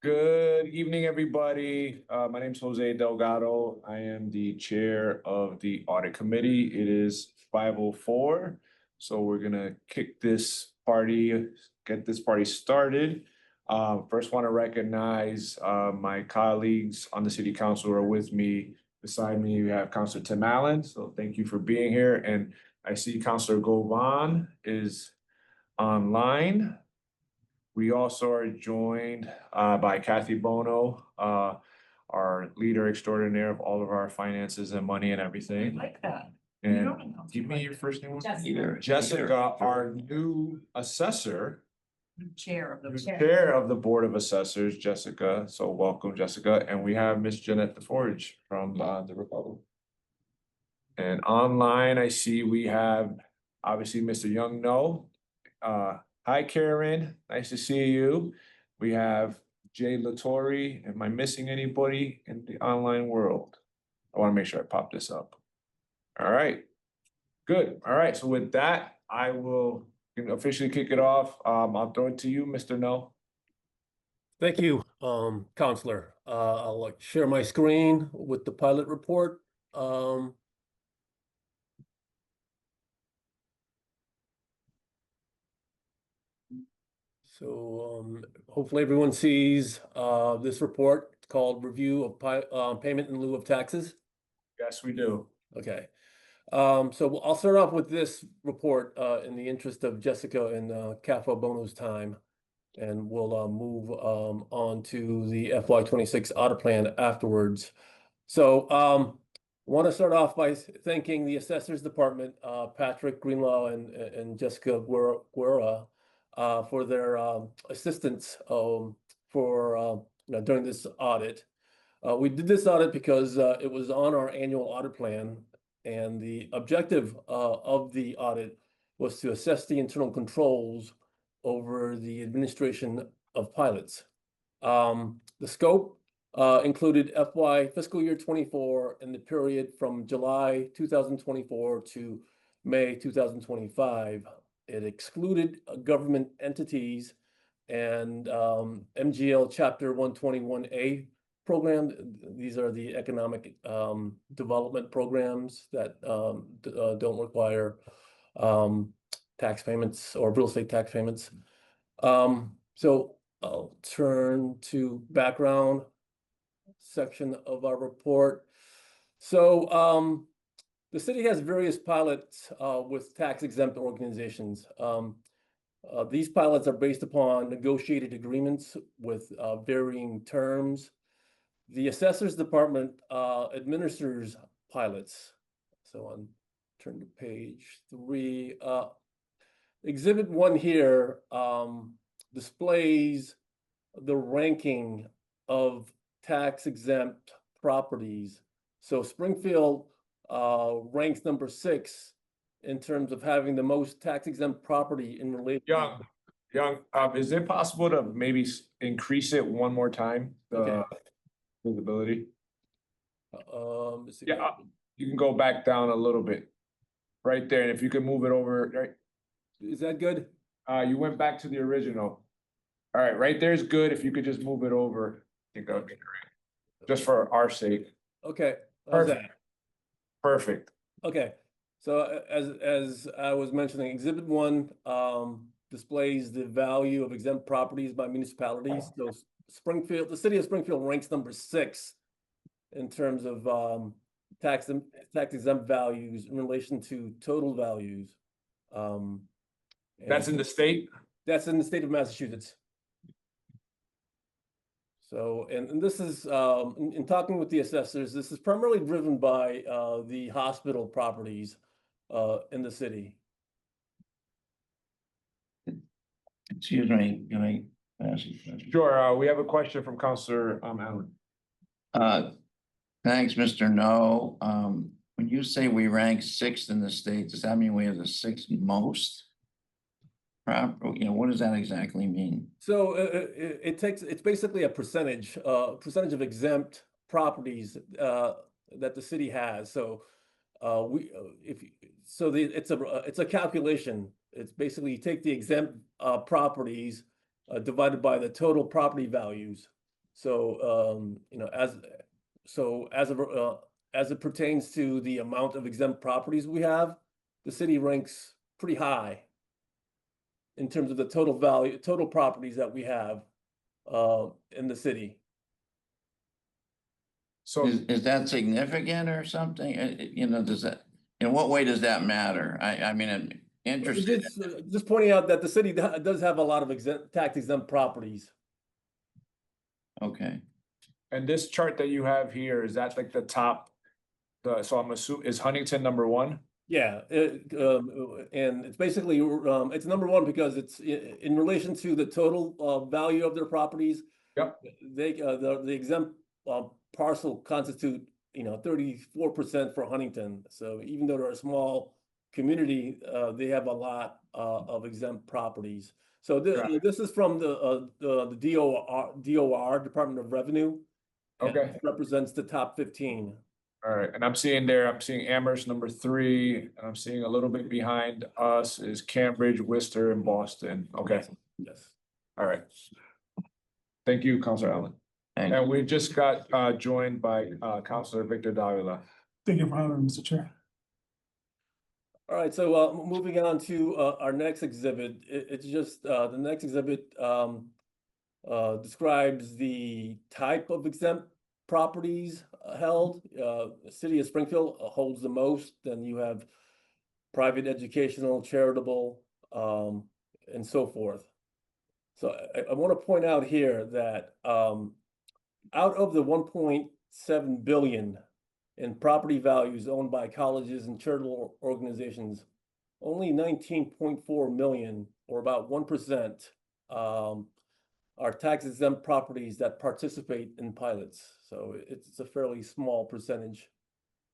Good evening, everybody. My name is Jose Delgado. I am the chair of the audit committee. It is 5:04, so we're gonna get this party started. First want to recognize my colleagues on the city council who are with me. Beside me, we have Councilor Tim Allen, so thank you for being here. And I see Councilor Govan is online. We also are joined by Kathy Bono, our leader extraordinaire of all of our finances and money and everything. I like that. And give me your first name. Jessica. Jessica, our new assessor, Chair of the. chair of the Board of Assessors, Jessica. So welcome, Jessica. And we have Miss Jeanette DeForge from the Republic. And online, I see we have obviously Mr. Young No. Hi, Karen. Nice to see you. We have Jay Latore. Am I missing anybody in the online world? I want to make sure I pop this up. All right. Good. All right. So with that, I will officially kick it off. I'll throw it to you, Mr. No. Thank you, Counselor. I'll share my screen with the pilot report. Hopefully everyone sees this report. It's called Review of Payment in Lieu of Taxes. Yes, we do. Okay. So I'll start off with this report in the interest of Jessica and CAFO Bono's time, and we'll move on to the FY26 audit plan afterwards. So want to start off by thanking the Assessors Department, Patrick Greenlaw and Jessica Guerra, for their assistance during this audit. We did this audit because it was on our annual audit plan, and the objective of the audit was to assess the internal controls over the administration of pilots. The scope included fiscal year 24 and the period from July 2024 to May 2025. It excluded government entities and MGL Chapter 121A program. These are the economic development programs that don't require tax payments or real estate tax payments. So I'll turn to background section of our report. So the city has various pilots with tax-exempt organizations. These pilots are based upon negotiated agreements with varying terms. The Assessors Department administers pilots. So I'll turn to page 3. Exhibit 1 here displays the ranking of tax-exempt properties. So Springfield ranks number 6 in terms of having the most tax-exempt property in relation. Young, is it possible to maybe increase it one more time? Okay. Visibility. Yeah, you can go back down a little bit, right there, and if you can move it over, right? Is that good? You went back to the original. All right, right there is good. If you could just move it over, I think that would be great, just for our sake. Okay. Perfect. Perfect. Okay. So as I was mentioning, Exhibit 1 displays the value of exempt properties by municipalities. So Springfield, the city of Springfield ranks number 6 in terms of tax exempt values in relation to total values. That's in the state? That's in the state of Massachusetts. So, and this is, in talking with the assessors, this is primarily driven by the hospital properties in the city. Excuse me, can I ask you a question? Sure, we have a question from Councilor Allen. Thanks, Mr. No. When you say we rank 6th in the state, does that mean we have the 6th most? What does that exactly mean? So it's basically a percentage of exempt properties that the city has. So it's a calculation. It's basically you take the exempt properties divided by the total property values. So, as it pertains to the amount of exempt properties we have, the city ranks pretty high in terms of the total value, total properties that we have in the city. So Is that significant or something? You know, does that, in what way does that matter? I mean, I'm interested. Just pointing out that the city does have a lot of tax exempt properties. Okay, and this chart that you have here, is that like the top? So I'm assuming, is Huntington number one? Yeah, and it's basically, it's number one because it's in relation to the total value of their properties. Yep. The exempt parcel constitute, 34% for Huntington. So even though they're a small community, they have a lot of exempt properties. So this is from the DOR, Department of Revenue. and Okay. it represents the top 15. All right, and I'm seeing Amherst number 3, and I'm seeing a little bit behind us is Cambridge, Worcester, and Boston. Okay, Yes. all right. Thank you, Counselor Allen. thanks. And we just got joined by Counselor Victor Davila. Thank you for having me, Mr. Chair. All right, so moving on to our next exhibit. It's just the next exhibit describes the type of exempt properties held. The city of Springfield holds the most. Then you have private, educational, charitable, and so forth. So I want to point out here that out of the 1.7 billion in property values owned by colleges and charitable organizations, only 19.4 million, or about 1%, are tax exempt properties that participate in pilots. So it's a fairly small percentage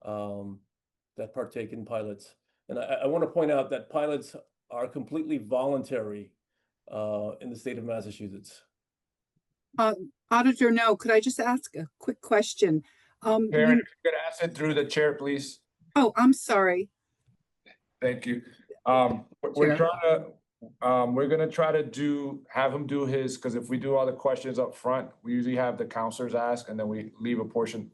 that partake in pilots. And I want to point out that pilots are completely voluntary in the state of Massachusetts. Auditor, no, could I just ask a quick question? Karen, if you could ask it through the chair, please. Oh, I'm sorry. Thank you. We're Chair. trying to, we're gonna try to have him do his, because if we do all the questions up front, we usually have the counselors ask, and then we leave a portion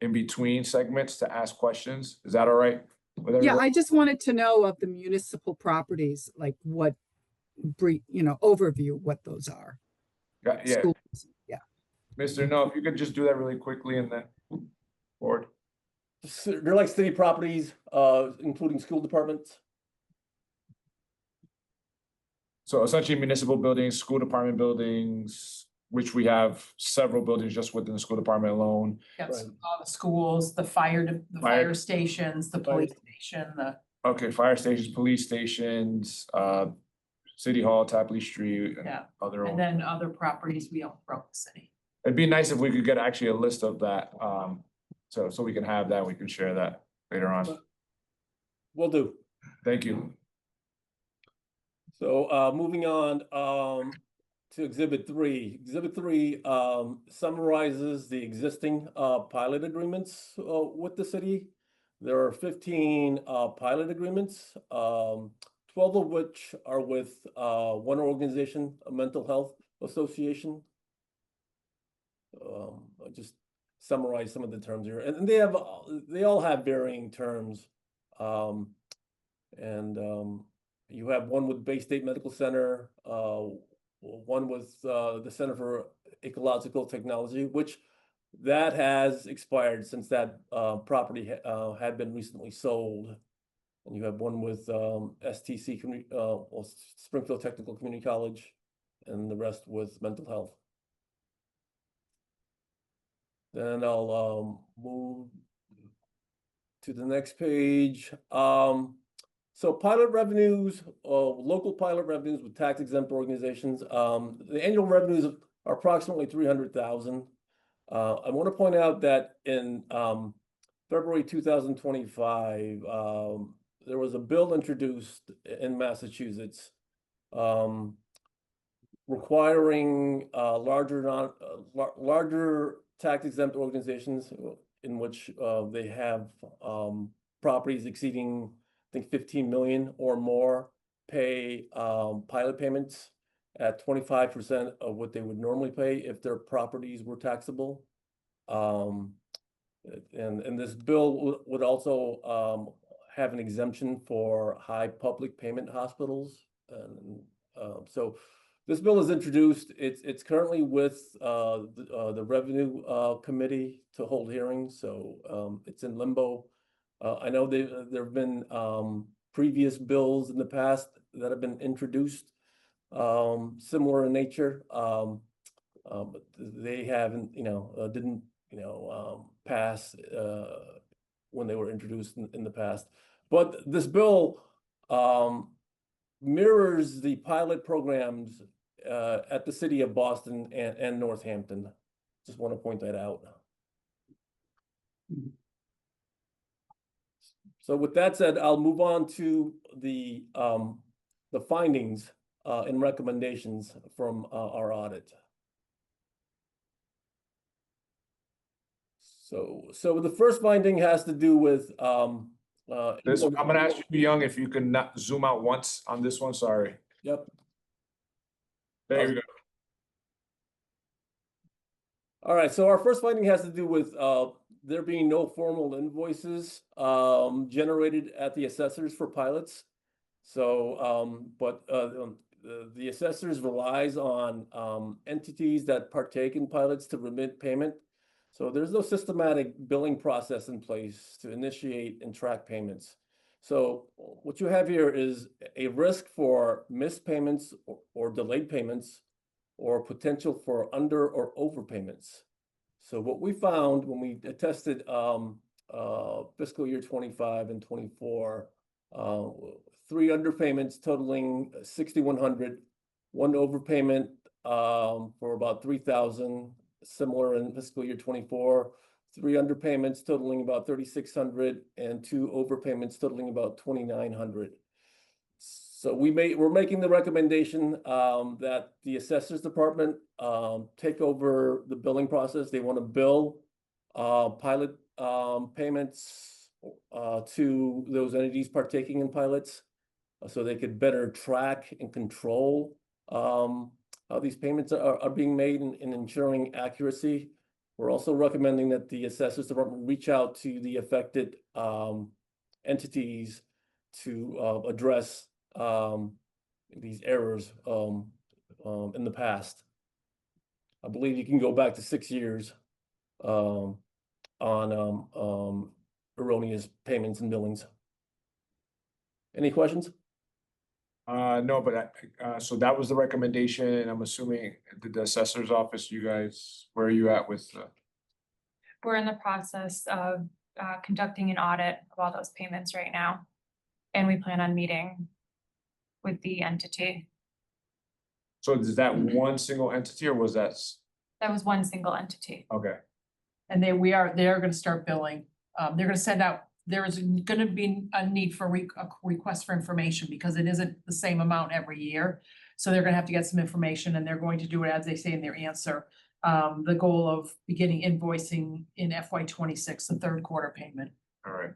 in between segments to ask questions. Is that all right with Yeah, everyone? I just wanted to know of the municipal properties, like what brief, overview, what those are. Yeah, Schools, yeah. Mr. No, if you could just do that really quickly and then forward. They're like city properties, including school departments. So essentially municipal buildings, school department buildings, which we have several buildings just within the school department alone. Yes, Right. all the schools, the fire stations, the Fire- police station, the, Okay, fire stations, police stations, City Hall, Tapley Street, and yeah, other. and then other properties we own throughout the city. It'd be nice if we could get actually a list of that, so we can have that, we can share that later on. Will do. Thank you. So moving on to Exhibit 3. Exhibit 3 summarizes the existing pilot agreements with the city. There are 15 pilot agreements, 12 of which are with one organization, a mental health association. I'll just summarize some of the terms here, and they all have varying terms. You have one with Bay State Medical Center, one with the Center for Ecological Technology, which that has expired since that property had been recently sold. And you have one with STC, Springfield Technical Community College, and the rest with mental health. Then I'll move to the next page. So pilot revenues, local pilot revenues with tax exempt organizations, the annual revenues are approximately 300,000. I want to point out that in February 2025, there was a bill introduced in Massachusetts requiring larger tax exempt organizations in which they have properties exceeding, I think, 15 million or more, pay pilot payments. at 25% of what they would normally pay if their properties were taxable. And this bill would also have an exemption for high public payment hospitals. And so this bill is introduced. It's currently with the Revenue Committee to hold hearings, so it's in limbo. I know there have been previous bills in the past that have been introduced similar in nature, but they haven't, didn't, pass when they were introduced in the past. But this bill mirrors the pilot programs at the city of Boston and Northampton. Just want to point that out. So with that said, I'll move on to the findings and recommendations from our audit. So the first finding has to do with I'm gonna ask you, Young, if you can not zoom out once on this one, sorry. Yep. There you go. All right, so our first finding has to do with there being no formal invoices generated at the assessors for pilots. So, but the assessors relies on entities that partake in pilots to remit payment. So there's no systematic billing process in place to initiate and track payments. So what you have here is a risk for missed payments or delayed payments, or potential for under or overpayments. So what we found when we tested fiscal year 25 and 24, 3 underpayments totaling 6,100, 1 overpayment for about 3,000, similar in fiscal year 24, 3 underpayments totaling about 3,600, and 2 overpayments totaling about 2,900. So we're making the recommendation that the assessors department take over the billing process. They want to bill pilot payments to those entities partaking in pilots, so they could better track and control how these payments are being made and ensuring accuracy. We're also recommending that the assessors department reach out to the affected entities to address these errors in the past. I believe you can go back to 6 years on erroneous payments and billings. Any questions? No, but so that was the recommendation, and I'm assuming the assessor's office, you guys, where are you at with? We're in the process of conducting an audit of all those payments right now. And we plan on meeting with the entity. So is that one single entity, or was that? That was one single entity. Okay, And they're gonna start billing. They're gonna send out, there is gonna be a need for a request for information because it isn't the same amount every year. So they're gonna have to get some information, and they're going to do it as they say in their answer. The goal of beginning invoicing in FY 26, the 3rd quarter payment. all right.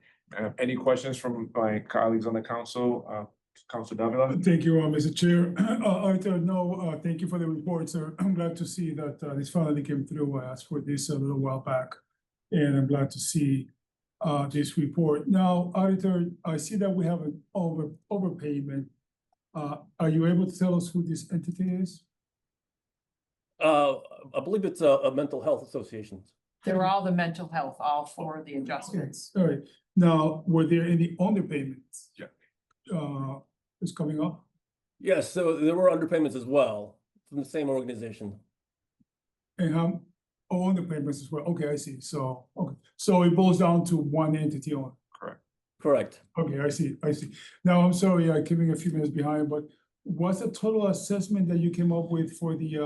Any questions from my colleagues on the council? Council Davila? Thank you, Mr. Chair. Arthur, no, thank you for the report, sir. I'm glad to see that this finally came through. I asked for this a little while back, and I'm glad to see this report. Now, Auditor, I see that we have an overpayment. Are you able to tell us who this entity is? I believe it's a mental health association. They're all the mental health, all 4 of the adjustments. All right. Now, were there any underpayments? Yeah. Is coming up? Yes, so there were underpayments as well from the same organization. And how, underpayments as well? Okay, I see. So, okay. So it boils down to one entity on. Correct. Okay, I see. Now, I'm sorry, I'm keeping a few minutes behind, but what's the total assessment that you came up with for the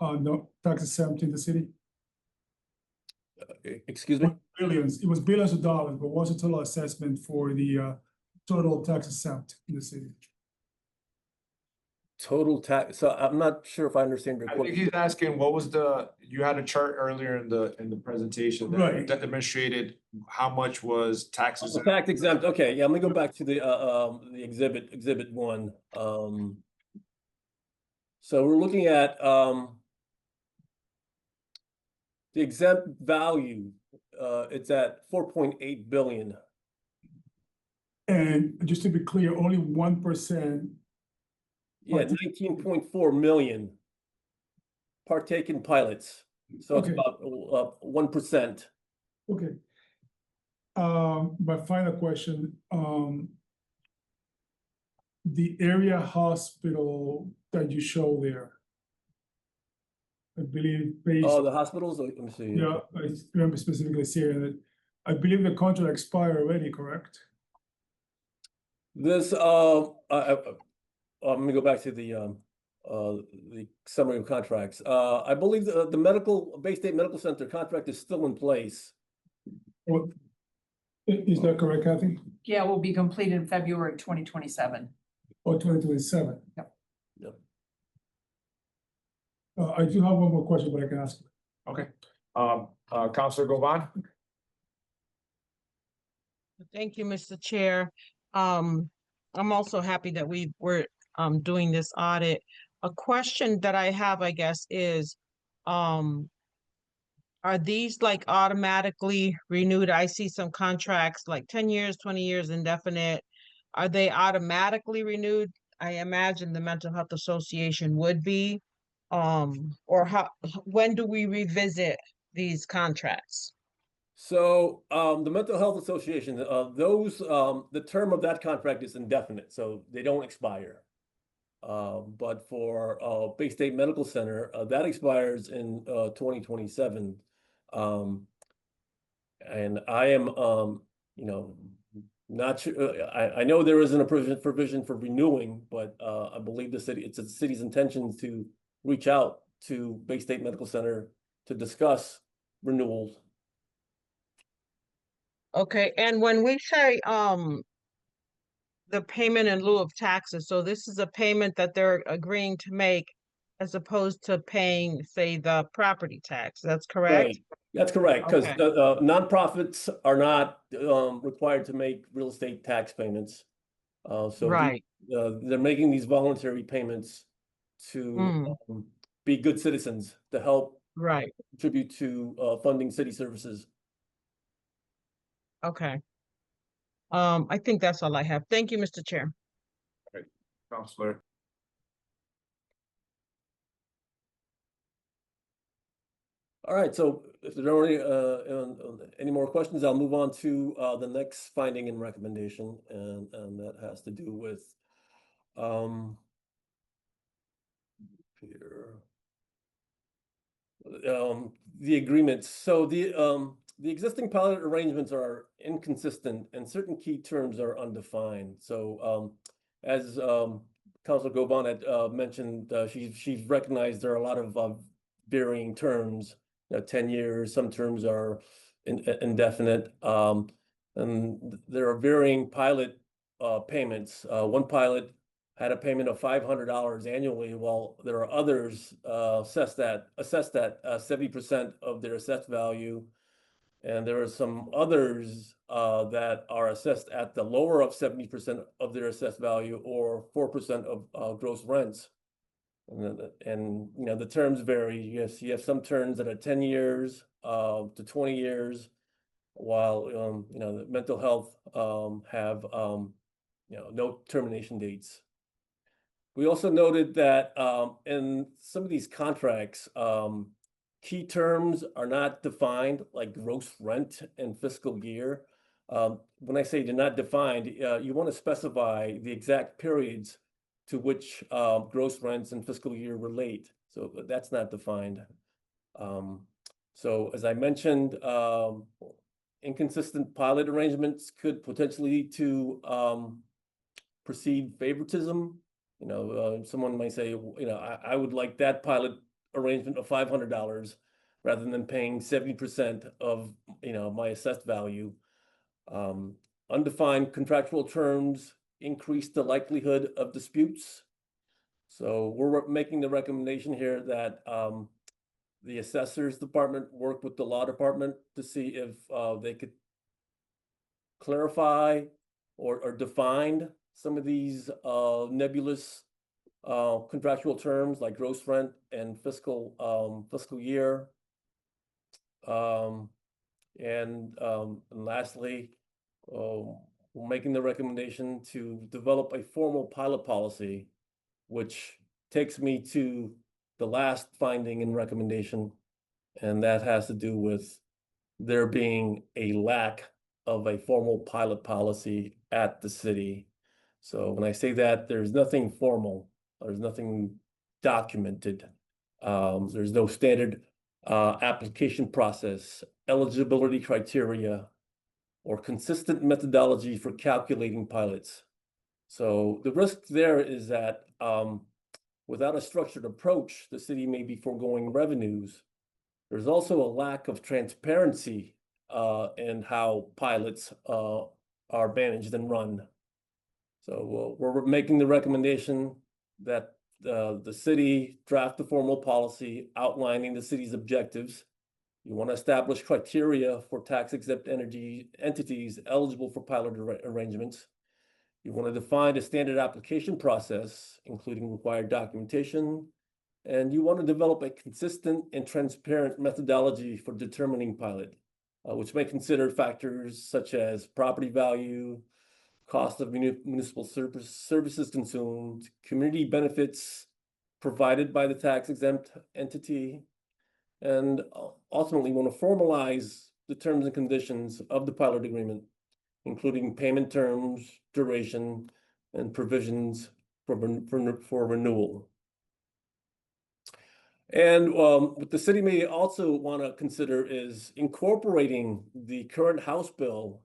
no tax exempt in the city? Excuse me? Billions. It was billions of dollars, but what's the total assessment for the total tax exempt in the city? Total tax, so I'm not sure if I understand your I think question. he's asking, what was you had a chart earlier in the presentation Right. that demonstrated how much was taxes. The tax exempt, okay, yeah, let me go back to the exhibit 1. So we're looking at the exempt value, it's at 4.8 billion. And just to be clear, only 1%. Yeah, 19.4 million partaken pilots. So it's Okay. about 1%. Okay. My final question, the area hospital that you show there. I believe based, Oh, the hospitals, let me see. yeah, I remember specifically saying that, I believe the contract expired already, correct? This, let me go back to the summary of contracts. I believe the medical, Bay State Medical Center contract is still in place. What, is that correct, Kathy? Yeah, will be completed in February 2027. Or 2027? Yep. Yep. I do have one more question, but I can ask. Okay, Counselor Govan? Thank you, Mr. Chair. I'm also happy that we're doing this audit. A question that I have, I guess, is are these like automatically renewed? I see some contracts like 10 years, 20 years, indefinite. Are they automatically renewed? I imagine the Mental Health Association would be. Or when do we revisit these contracts? So the Mental Health Association, the term of that contract is indefinite, so they don't expire. But for Bay State Medical Center, that expires in 2027. And I am, not sure. I know there isn't a provision for renewing, but I believe it's the city's intention to reach out to Bay State Medical Center to discuss renewals. Okay, and when we say the payment in lieu of taxes, so this is a payment that they're agreeing to make as opposed to paying, say, the property tax, that's correct? Right. That's correct, because Okay. nonprofits are not required to make real estate tax payments. So Right. they're making these voluntary payments to be good citizens, to help Right, contribute to funding city services. okay. I think that's all I have. Thank you, Mr. Chair. Counselor? All right, so if there are any more questions, I'll move on to the next finding and recommendation, and that has to do with here. The agreements. So the existing pilot arrangements are inconsistent and certain key terms are undefined. So as Councilor Goban had mentioned, she's recognized there are a lot of varying terms. 10 years, some terms are indefinite, and there are varying pilot payments. One pilot had a payment of $500 annually, while there are others assessed at 70% of their assessed value. And there are some others that are assessed at the lower of 70% of their assessed value, or 4% of gross rents. And the terms vary. Yes, you have some terms that are 10 years to 20 years, while the mental health have no termination dates. We also noted that in some of these contracts, key terms are not defined, like gross rent and fiscal year. When I say they're not defined, you want to specify the exact periods to which gross rents and fiscal year relate. So that's not defined. So as I mentioned, inconsistent pilot arrangements could potentially lead to perceived favoritism. Someone might say, I would like that pilot arrangement of $500 rather than paying 70% of, my assessed value. Undefined contractual terms increase the likelihood of disputes. So we're making the recommendation here that the assessors department work with the law department to see if they could clarify or define some of these nebulous contractual terms like gross rent and fiscal year. And lastly, we're making the recommendation to develop a formal pilot policy, which takes me to the last finding and recommendation, and that has to do with there being a lack of a formal pilot policy at the city. So when I say that, there's nothing formal, there's nothing documented. There's no standard application process, eligibility criteria, or consistent methodology for calculating pilots. So the risk there is that without a structured approach, the city may be foregoing revenues. There's also a lack of transparency in how pilots are managed and run. So we're making the recommendation that the city draft a formal policy outlining the city's objectives. You want to establish criteria for tax-exempt entities eligible for pilot arrangements. You want to define a standard application process, including required documentation. And you want to develop a consistent and transparent methodology for determining pilot, which may consider factors such as property value, cost of municipal services consumed, community benefits provided by the tax-exempt entity, and ultimately want to formalize the terms and conditions of the pilot agreement, including payment terms, duration, and provisions for renewal. And what the city may also want to consider is incorporating the current House bill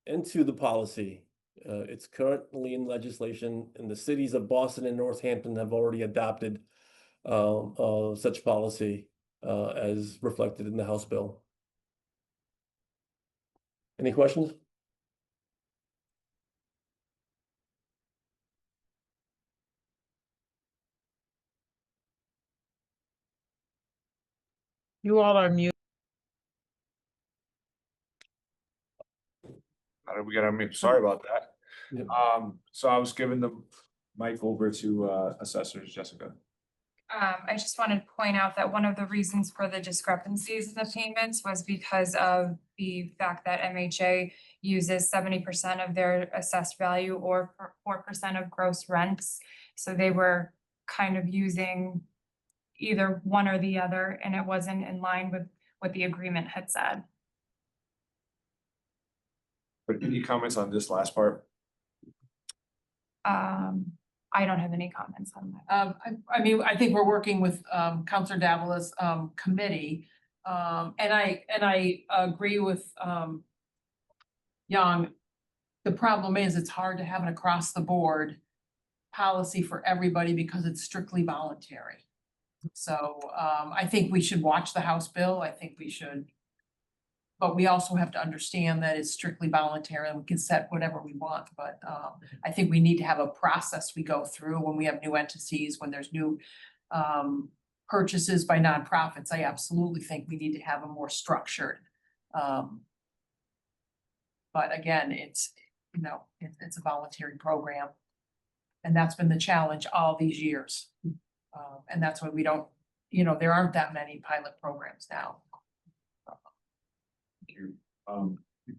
into the policy. It's currently in legislation, and the cities of Boston and Northampton have already adopted such policy as reflected in the House bill. Any questions? You all are muted. We got to sorry about that. Yep. So I was giving the mic over to assessors, Jessica. I just wanted to point out that one of the reasons for the discrepancies in the payments was because of the fact that MHA uses 70% of their assessed value or 4% of gross rents. So they were kind of using either one or the other, and it wasn't in line with what the agreement had said. But any comments on this last part? I don't have any comments on that. I mean, I think we're working with Counselor Davila's committee. And I agree with Young. The problem is it's hard to have an across the board policy for everybody because it's strictly voluntary. So I think we should watch the House bill. I think we should. But we also have to understand that it's strictly voluntary and we can set whatever we want. But I think we need to have a process we go through when we have new entities, when there's new purchases by nonprofits. I absolutely think we need to have a more structured. But again, it's, you know, it's a voluntary program. And that's been the challenge all these years. And that's why we don't, you know, there aren't that many pilot programs now. We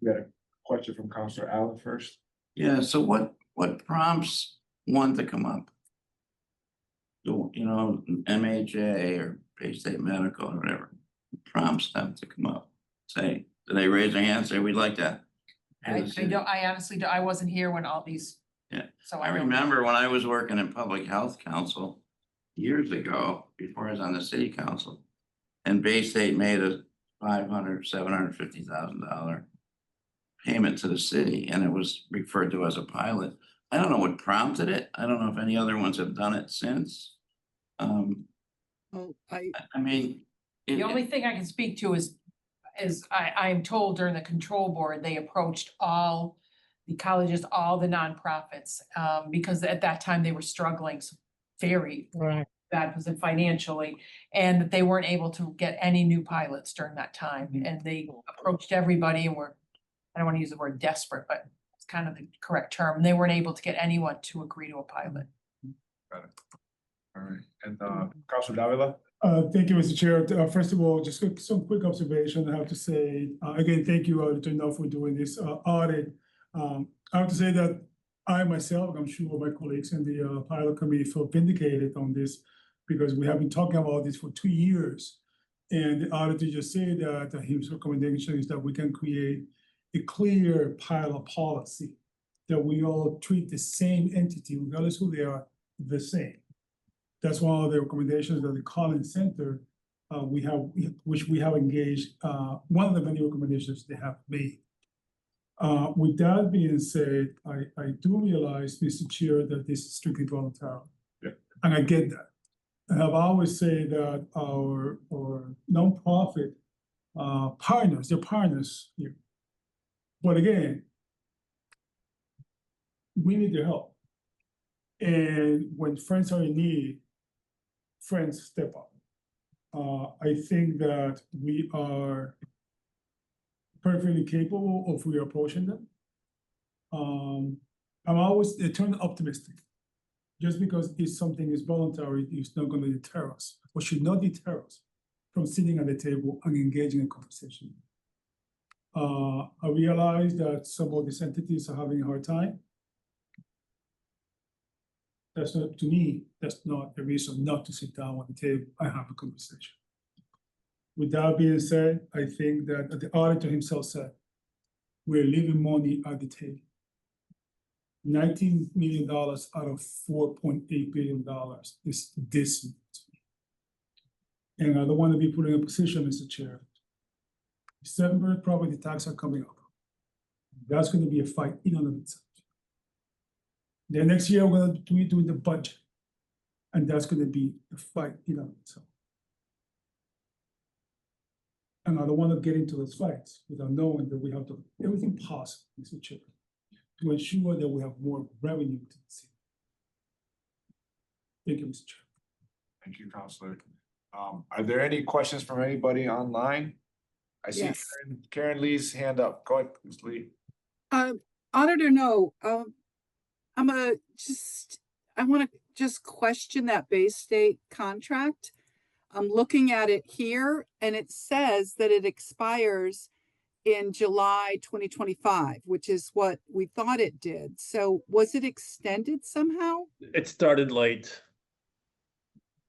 had a question from Counselor Allen first. Yeah, so what prompts one to come up? You know, MHA or Bay State Medical or whatever, prompts them to come up, say, do they raise their hand, say, we'd like that? I honestly, I wasn't here when all these. Yeah, So I remember when I was working in Public Health Council years ago, before I was on the city council, and Bay State made a $750,000 payment to the city, and it was referred to as a pilot. I don't know what prompted it. I don't know if any other ones have done it since. Oh, I mean. The only thing I can speak to is I'm told during the control board, they approached all the colleges, all the nonprofits, because at that time they were struggling very bad position financially, and that they weren't able to get any new pilots during that time. And they approached everybody and were, I don't want to use the word desperate, but it's kind of the correct term. They weren't able to get anyone to agree to a pilot. Got it. All right, and Councilor Davila? Thank you, Mr. Chair. First of all, just some quick observation. I have to say, again, thank you, Auditor Null, for doing this audit. I have to say that I myself, I'm sure my colleagues in the pilot committee feel vindicated on this because we have been talking about this for 2 years. And the auditor just said that his recommendation is that we can create a clear pilot policy that we all treat the same entity, regardless who they are, the same. That's one of the recommendations that the Collins Center, which we have engaged, one of the many recommendations they have made. With that being said, I do realize, Mr. Chair, that this is strictly voluntary. Yeah. And I get that. And I've always said that our nonprofit partners, they're partners here. But again, we need their help. And when friends are in need, friends step up. I think that we are perfectly capable of reapproaching them. I'm always eternally optimistic. Just because it's something is voluntary, it's not going to deter us, or should not deter us from sitting at the table and engaging in conversation. I realize that some of these entities are having a hard time. That's not, to me, that's not a reason not to sit down on the table and have a conversation. With that being said, I think that the auditor himself said, we're leaving money at the table. $19 million out of $4.8 billion is this. And I don't want to be put in a position, Mr. Chair. December property tax are coming up. That's going to be a fight in and of itself. Then next year, we're going to be doing the budget. And that's going to be a fight in and of itself. And I don't want to get into those fights without knowing that we have to do everything possible, Mr. Chair, to ensure that we have more revenue to the city. Thank you, Mr. Chair. Thank you, Councilor. Are there any questions from anybody online? I see Yes. Karen Lee's hand up. Go ahead, Ms. Lee. Auditor, no, I want to just question that Bay State contract. I'm looking at it here and it says that it expires in July 2025, which is what we thought it did. So was it extended somehow? It started late.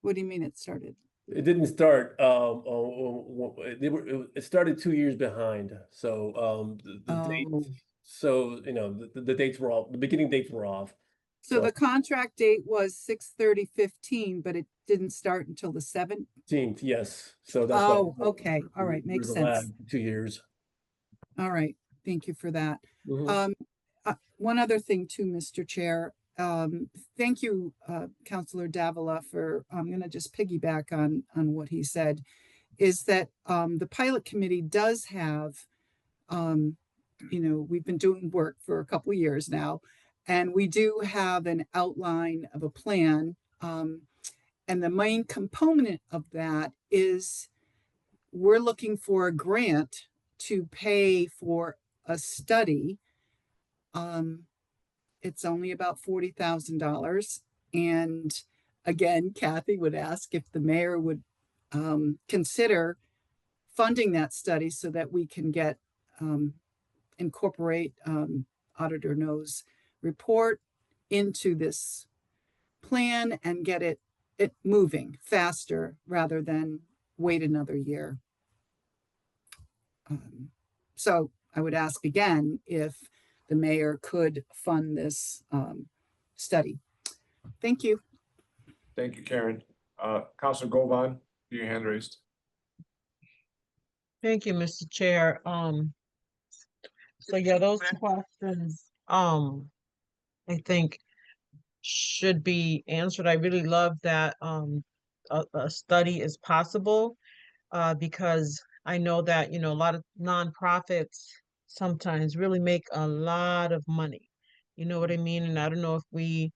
What do you mean it started? It didn't start, it started 2 years behind, so, the date, Oh. so, you know, the dates were all, the beginning dates were off. So the contract date was 6/30/15, but it didn't start until the 7th? 15th, yes, so that's why. Oh, okay, all right, makes there's a lag, sense. 2 years. All right, thank you for that. Mhm. One other thing too, Mr. Chair. Thank you, Councilor Davila, for, I'm gonna just piggyback on what he said, is that the pilot committee does have, we've been doing work for a couple of years now, and we do have an outline of a plan. And the main component of that is we're looking for a grant to pay for a study. It's only about $40,000. And again, Kathy would ask if the mayor would consider funding that study so that we can get incorporate Auditor No's report into this plan and get it moving faster rather than wait another year. So I would ask again if the mayor could fund this study. Thank you. Thank you, Karen. Councilor Govan, your hand raised. Thank you, Mr. Chair. So yeah, those questions, I think should be answered. I really love that, a study is possible, because I know that, a lot of nonprofits sometimes really make a lot of money. You know what I mean? And I don't know if we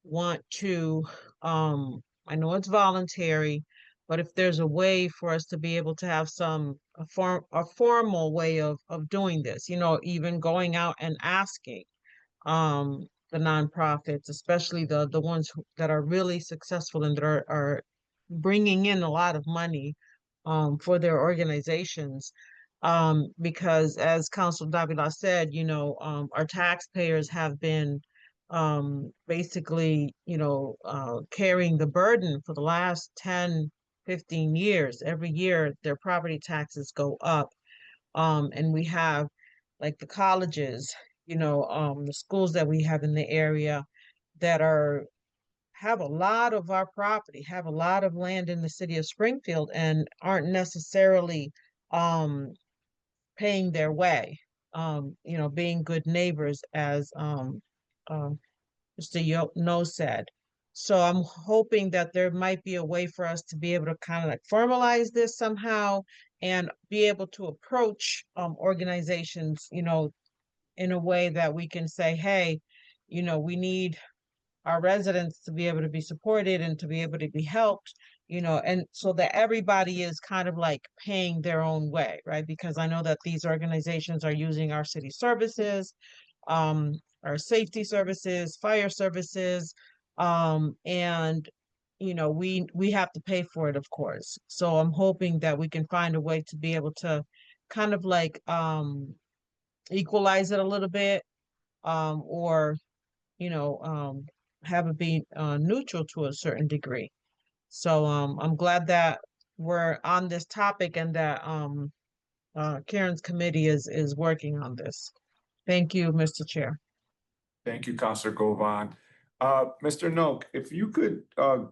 want to, I know it's voluntary, but if there's a way for us to be able to have a formal way of doing this, even going out and asking, the nonprofits, especially the ones that are really successful and that are bringing in a lot of money for their organizations. Because as Council Davila said, our taxpayers have been basically, carrying the burden for the last 10, 15 years. Every year, their property taxes go up. And we have like the colleges, the schools that we have in the area that have a lot of our property, have a lot of land in the city of Springfield and aren't necessarily paying their way, being good neighbors, as Mr. No said. So I'm hoping that there might be a way for us to be able to kind of like formalize this somehow and be able to approach organizations, in a way that we can say, hey, we need our residents to be able to be supported and to be able to be helped, and so that everybody is kind of like paying their own way, right? Because I know that these organizations are using our city services, our safety services, fire services, and we have to pay for it, of course. So I'm hoping that we can find a way to be able to kind of like equalize it a little bit, or have it be neutral to a certain degree. So I'm glad that we're on this topic and that Karen's committee is working on this. Thank you, Mr. Chair. Thank you, Counselor Govan. Mr. Noak, if you could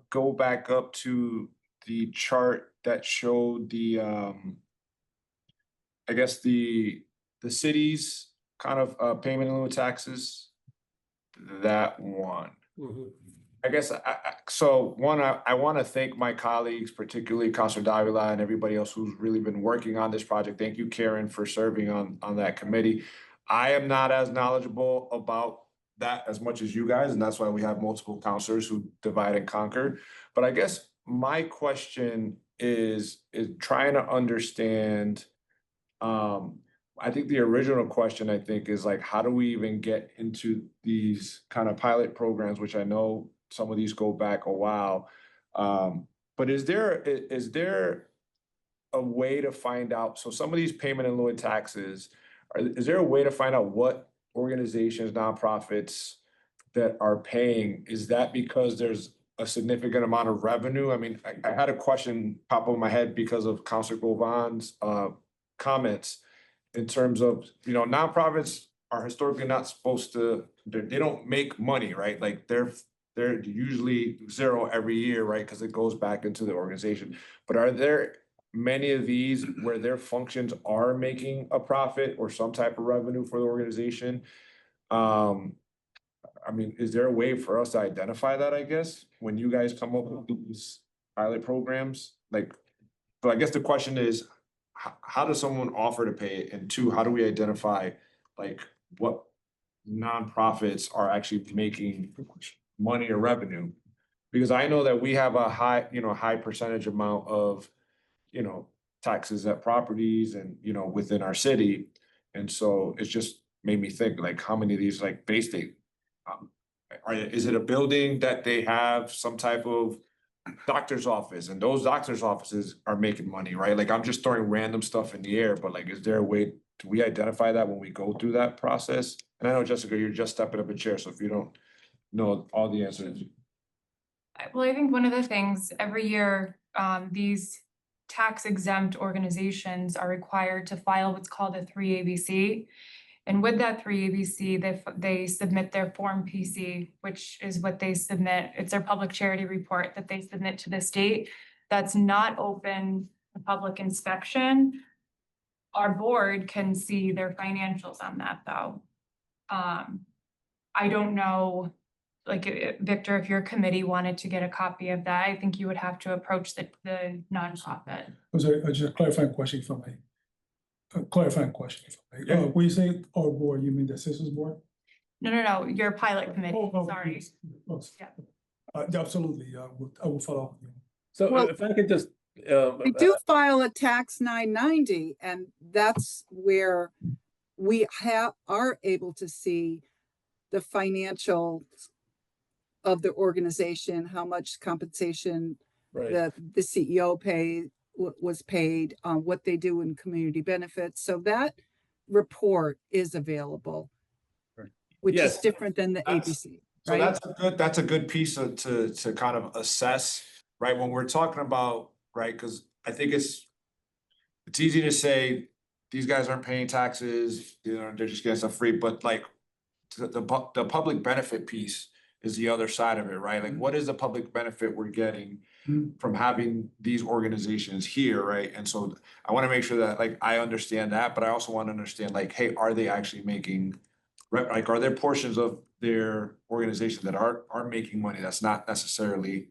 go back up to the chart that showed the I guess the city's kind of payment in lieu of taxes. That one. I guess so one, I want to thank my colleagues, particularly Counselor Davila and everybody else who's really been working on this project. Thank you, Karen, for serving on that committee. I am not as knowledgeable about that as much as you guys, and that's why we have multiple counselors who divide and conquer. But I guess my question is trying to understand, I think the original question, I think, is like, how do we even get into these kind of pilot programs, which I know some of these go back a while. But is there a way to find out? So some of these payment in lieu of taxes, is there a way to find out what organizations, nonprofits that are paying? Is that because there's a significant amount of revenue? I mean, I had a question pop up in my head because of Councilor Govan's comments in terms of, nonprofits are historically not supposed to, they don't make money, right? Like they're usually zero every year, right? Because it goes back into the organization. But are there many of these where their functions are making a profit or some type of revenue for the organization? I mean, is there a way for us to identify that, I guess, when you guys come up with these pilot programs? Like, but I guess the question is, how does someone offer to pay it? And two, how do we identify like what nonprofits are actually making money or revenue? Because I know that we have a high percentage amount of, taxes at properties and, within our city. And so it's just made me think, like, how many of these like Bay State, is it a building that they have some type of doctor's office, and those doctor's offices are making money, right? Like, I'm just throwing random stuff in the air, but like, is there a way, do we identify that when we go through that process? And I know, Jessica, you're just stepping up a chair, so if you don't know all the answers. Well, I think one of the things every year, these tax exempt organizations are required to file what's called a 3ABC. And with that 3ABC, they submit their Form PC, which is what they submit. It's their public charity report that they submit to the state. That's not open to public inspection. Our board can see their financials on that, though. I don't know, like, Victor, if your committee wanted to get a copy of that, I think you would have to approach the nonprofit. I'm sorry, just a clarifying question if I may. Yeah. When you say our board, you mean the citizens board? No, your pilot committee, Oh, sorry. yes, of course. Yeah. Absolutely, I will follow up with you. So Well, if I could just, We do file a tax 990, and that's where we are able to see the financial of the organization, how much compensation Right. the CEO was paid, what they do in community benefits. So that report is available, which is Yes. different than the That's- ABC, So right? that's a good piece to kind of assess, right? When we're talking about, right, because I think it's easy to say, these guys aren't paying taxes, you know, they're just getting stuff free, but like the public benefit piece is the other side of it, right? Like, what is the public benefit we're getting from having these organizations here, right? And so I want to make sure that like I understand that, but I also want to understand like, hey, are they actually making, like, are there portions of their organization that are making money that's not necessarily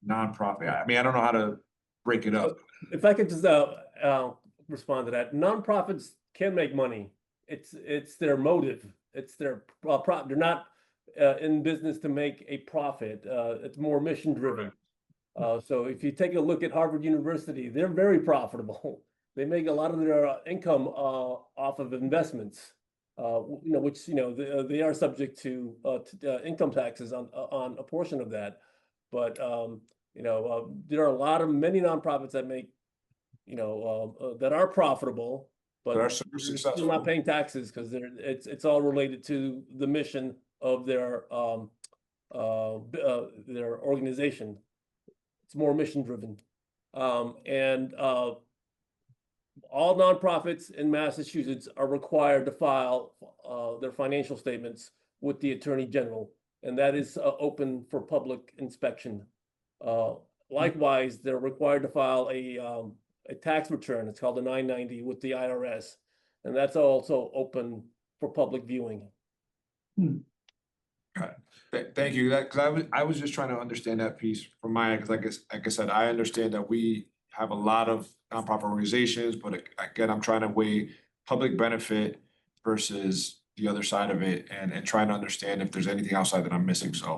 nonprofit? I mean, I don't know how to break it up. If I could just respond to that, nonprofits can make money. It's their motive. It's their they're not in business to make a profit. It's more mission driven. So if you take a look at Harvard University, they're very profitable. They make a lot of their income off of investments. You know, which they are subject to income taxes on a portion of that. But there are many nonprofits that make that are profitable, but That are super they're still successful. not paying taxes because it's all related to the mission of their organization. It's more mission driven, and all nonprofits in Massachusetts are required to file their financial statements with the Attorney General, and that is open for public inspection. Likewise, they're required to file a tax return. It's called a 990 with the IRS, and that's also open for public viewing. Thank you. That, because I was just trying to understand that piece from my end, because like I said, I understand that we have a lot of nonprofit organizations, but again, I'm trying to weigh public benefit versus the other side of it and trying to understand if there's anything outside that I'm missing. So,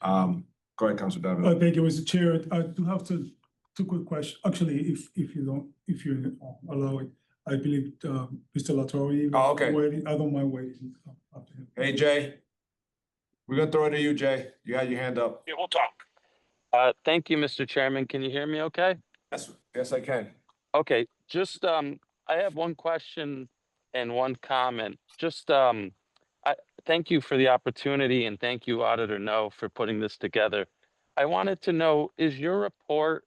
go ahead, Councilor David. Thank you, Mr. Chair. I do have two quick questions. Actually, if you allow it, I believe Mr. Latorre. Oh, okay. Waiting. I don't mind waiting after him. Hey, Jay. We're gonna throw it to you, Jay. You had your hand up. Yeah, we'll talk. Thank you, Mr. Chairman. Can you hear me okay? Yes, I can. Okay, just, I have one question and one comment. Just, thank you for the opportunity and thank you, Auditor No, for putting this together. I wanted to know, is your report,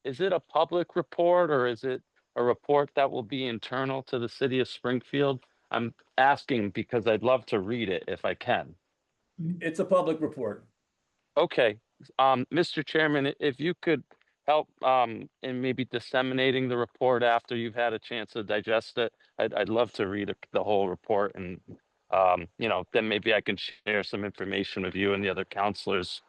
is it a public report or is it a report that will be internal to the city of Springfield? I'm asking because I'd love to read it if I can. It's a public report. Okay, Mr. Chairman, if you could help in maybe disseminating the report after you've had a chance to digest it, I'd love to read the whole report and then maybe I can share some information with you and the other counselors.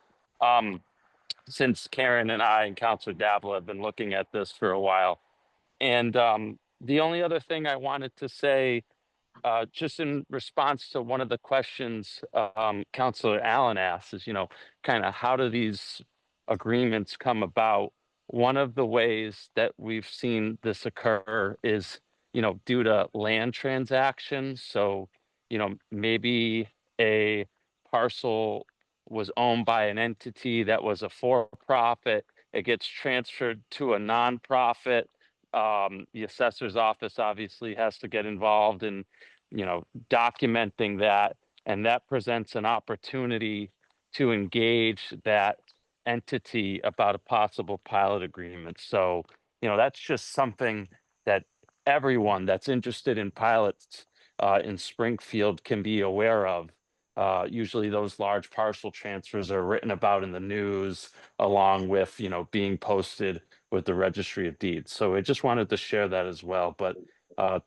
Since Karen and I and Counselor Davila have been looking at this for a while. And the only other thing I wanted to say, just in response to one of the questions Counselor Allen asked is, kind of how do these agreements come about? One of the ways that we've seen this occur is, due to land transactions. So, maybe a parcel was owned by an entity that was a for-profit. It gets transferred to a nonprofit. The assessor's office obviously has to get involved in documenting that, and that presents an opportunity to engage that entity about a possible pilot agreement. So, that's just something that everyone that's interested in pilots in Springfield can be aware of. Usually those large parcel transfers are written about in the news along with, being posted with the Registry of Deeds. So I just wanted to share that as well. But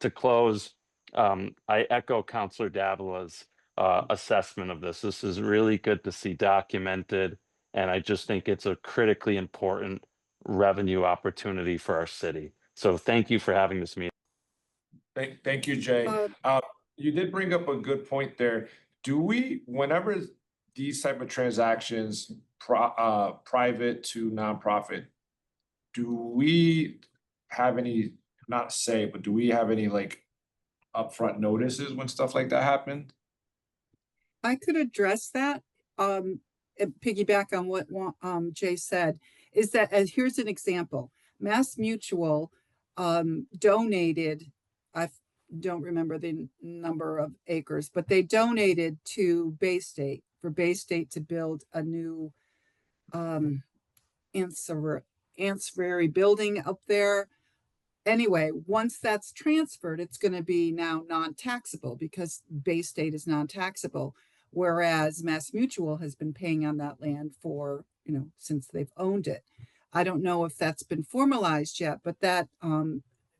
to close, I echo Counselor Davila's assessment of this. This is really good to see documented, and I just think it's a critically important revenue opportunity for our city. So thank you for having this meeting. Thank you, Jay. You did bring up a good point there. Do we, whenever these type of transactions, private to nonprofit, do we have any, not say, but do we have any like upfront notices when stuff like that happened? I could address that, and piggyback on what, Jay said, is that, as here's an example, Mass Mutual, donated, I don't remember the number of acres, but they donated to Bay State, for Bay State to build a new, ancillary building up there. Anyway, once that's transferred, it's gonna be now non-taxable because Bay State is non-taxable. Whereas Mass Mutual has been paying on that land for, since they've owned it. I don't know if that's been formalized yet, but that,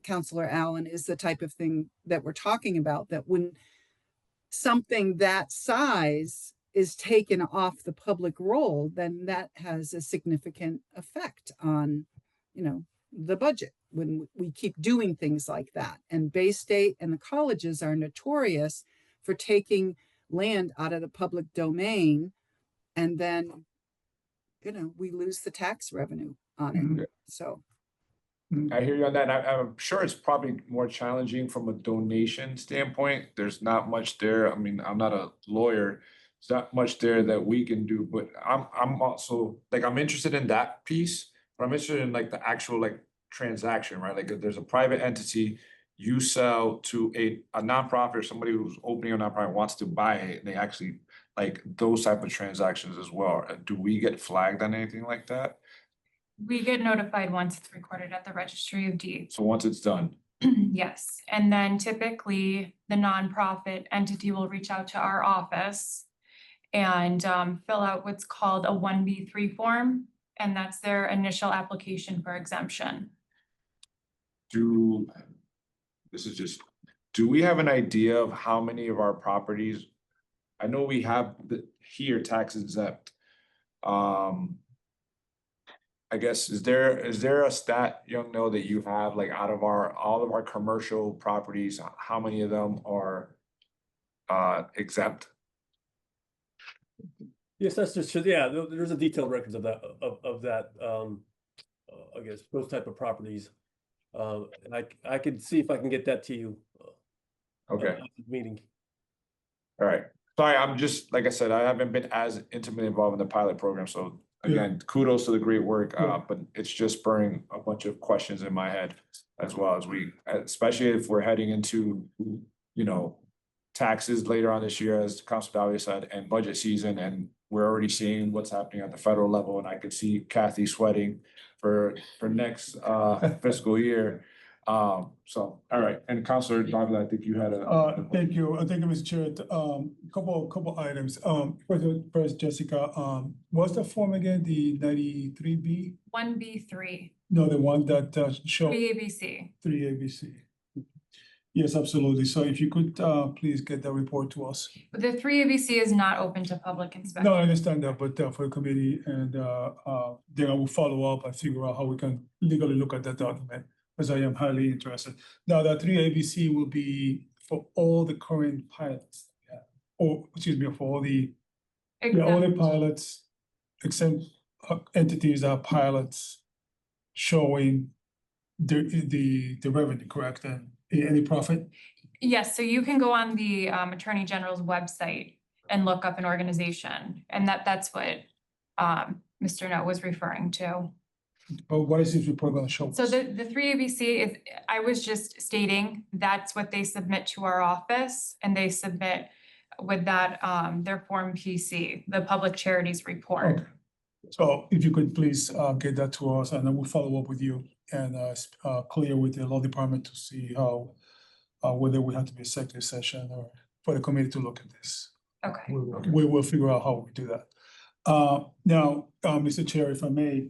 Counselor Allen, is the type of thing that we're talking about, that when something that size is taken off the public roll, then that has a significant effect on, the budget when we keep doing things like that. And Bay State and the colleges are notorious for taking land out of the public domain, and then, we lose the tax revenue on it. So. I hear you on that. I'm sure it's probably more challenging from a donation standpoint. There's not much there. I mean, I'm not a lawyer. There's not much there that we can do, but I'm also, like, I'm interested in that piece, but I'm interested in like the actual like transaction, right? Like if there's a private entity, you sell to a nonprofit or somebody who's opening a nonprofit wants to buy it, and they actually like those type of transactions as well. Do we get flagged on anything like that? We get notified once it's recorded at the Registry of Deeds. So once it's done. Yes, and then typically the nonprofit entity will reach out to our office and fill out what's called a 1B3 form, and that's their initial application for exemption. Do we have an idea of how many of our properties? I know we have here tax exempt. I guess, is there a stat, Young Know, that you have, like out of all of our commercial properties, how many of them are exempt? Yes, that's just, yeah, there's a detailed records of that, I guess, those type of properties. And I could see if I can get that to you. Okay, after the meeting. all right. Sorry, I'm just, like I said, I haven't been as intimately involved in the pilot program, so again, kudos to the great work, but it's just spurring a bunch of questions in my head as well as especially if we're heading into, taxes later on this year, as Councilor Dahlia said, and budget season, and we're already seeing what's happening at the federal level, and I could see Kathy sweating for next fiscal year. So, all right, and Councilor Dahlia, I think you had thank you, Mr. Chair. Couple items. First, Jessica, what's the form again? The 93B? 1B3. No, the one that show 3ABC. 3ABC. Yes, absolutely. So if you could please get that report to us. But the 3ABC is not open to public inspection. No, I understand that, but for the committee, and then I will follow up and figure out how we can legally look at that document, because I am highly interested. Now, the 3ABC will be for all the current pilots, or excuse me, for all the pilots, except entities that are pilots showing the revenue, correct, and any profit? Yes, so you can go on the Attorney General's website and look up an organization, and that's what Mr. Nutt was referring to. But what is this report going to show us? So the 3ABC is, I was just stating, that's what they submit to our office, and they submit with that their Form PC, the Public Charities Report. Okay. So if you could please get that to us, and then we'll follow up with you and clear with the law department to see how whether we have to be a executive session or for the committee to look at this. Okay. We will figure out how we do that. Now, Mr. Chair, if I may,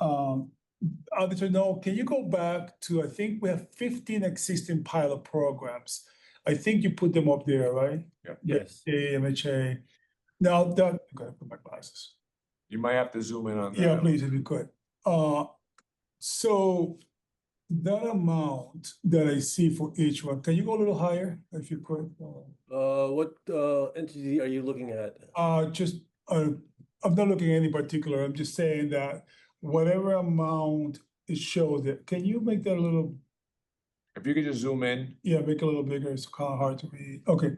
Auditor, no, can you go back to, I think we have 15 existing pilot programs. I think you put them up there, right? Yeah. Yes. MHA. Now that, I'm gonna put my glasses. You might have to zoom in on that. Yeah, please, if you could. So that amount that I see for each one, can you go a little higher if you could? What entity are you looking at? Just, I'm not looking at any particular, I'm just saying that whatever amount it shows it, can you make that a little? If you could just zoom in. Yeah, make it a little bigger, it's kind of hard to read. Okay.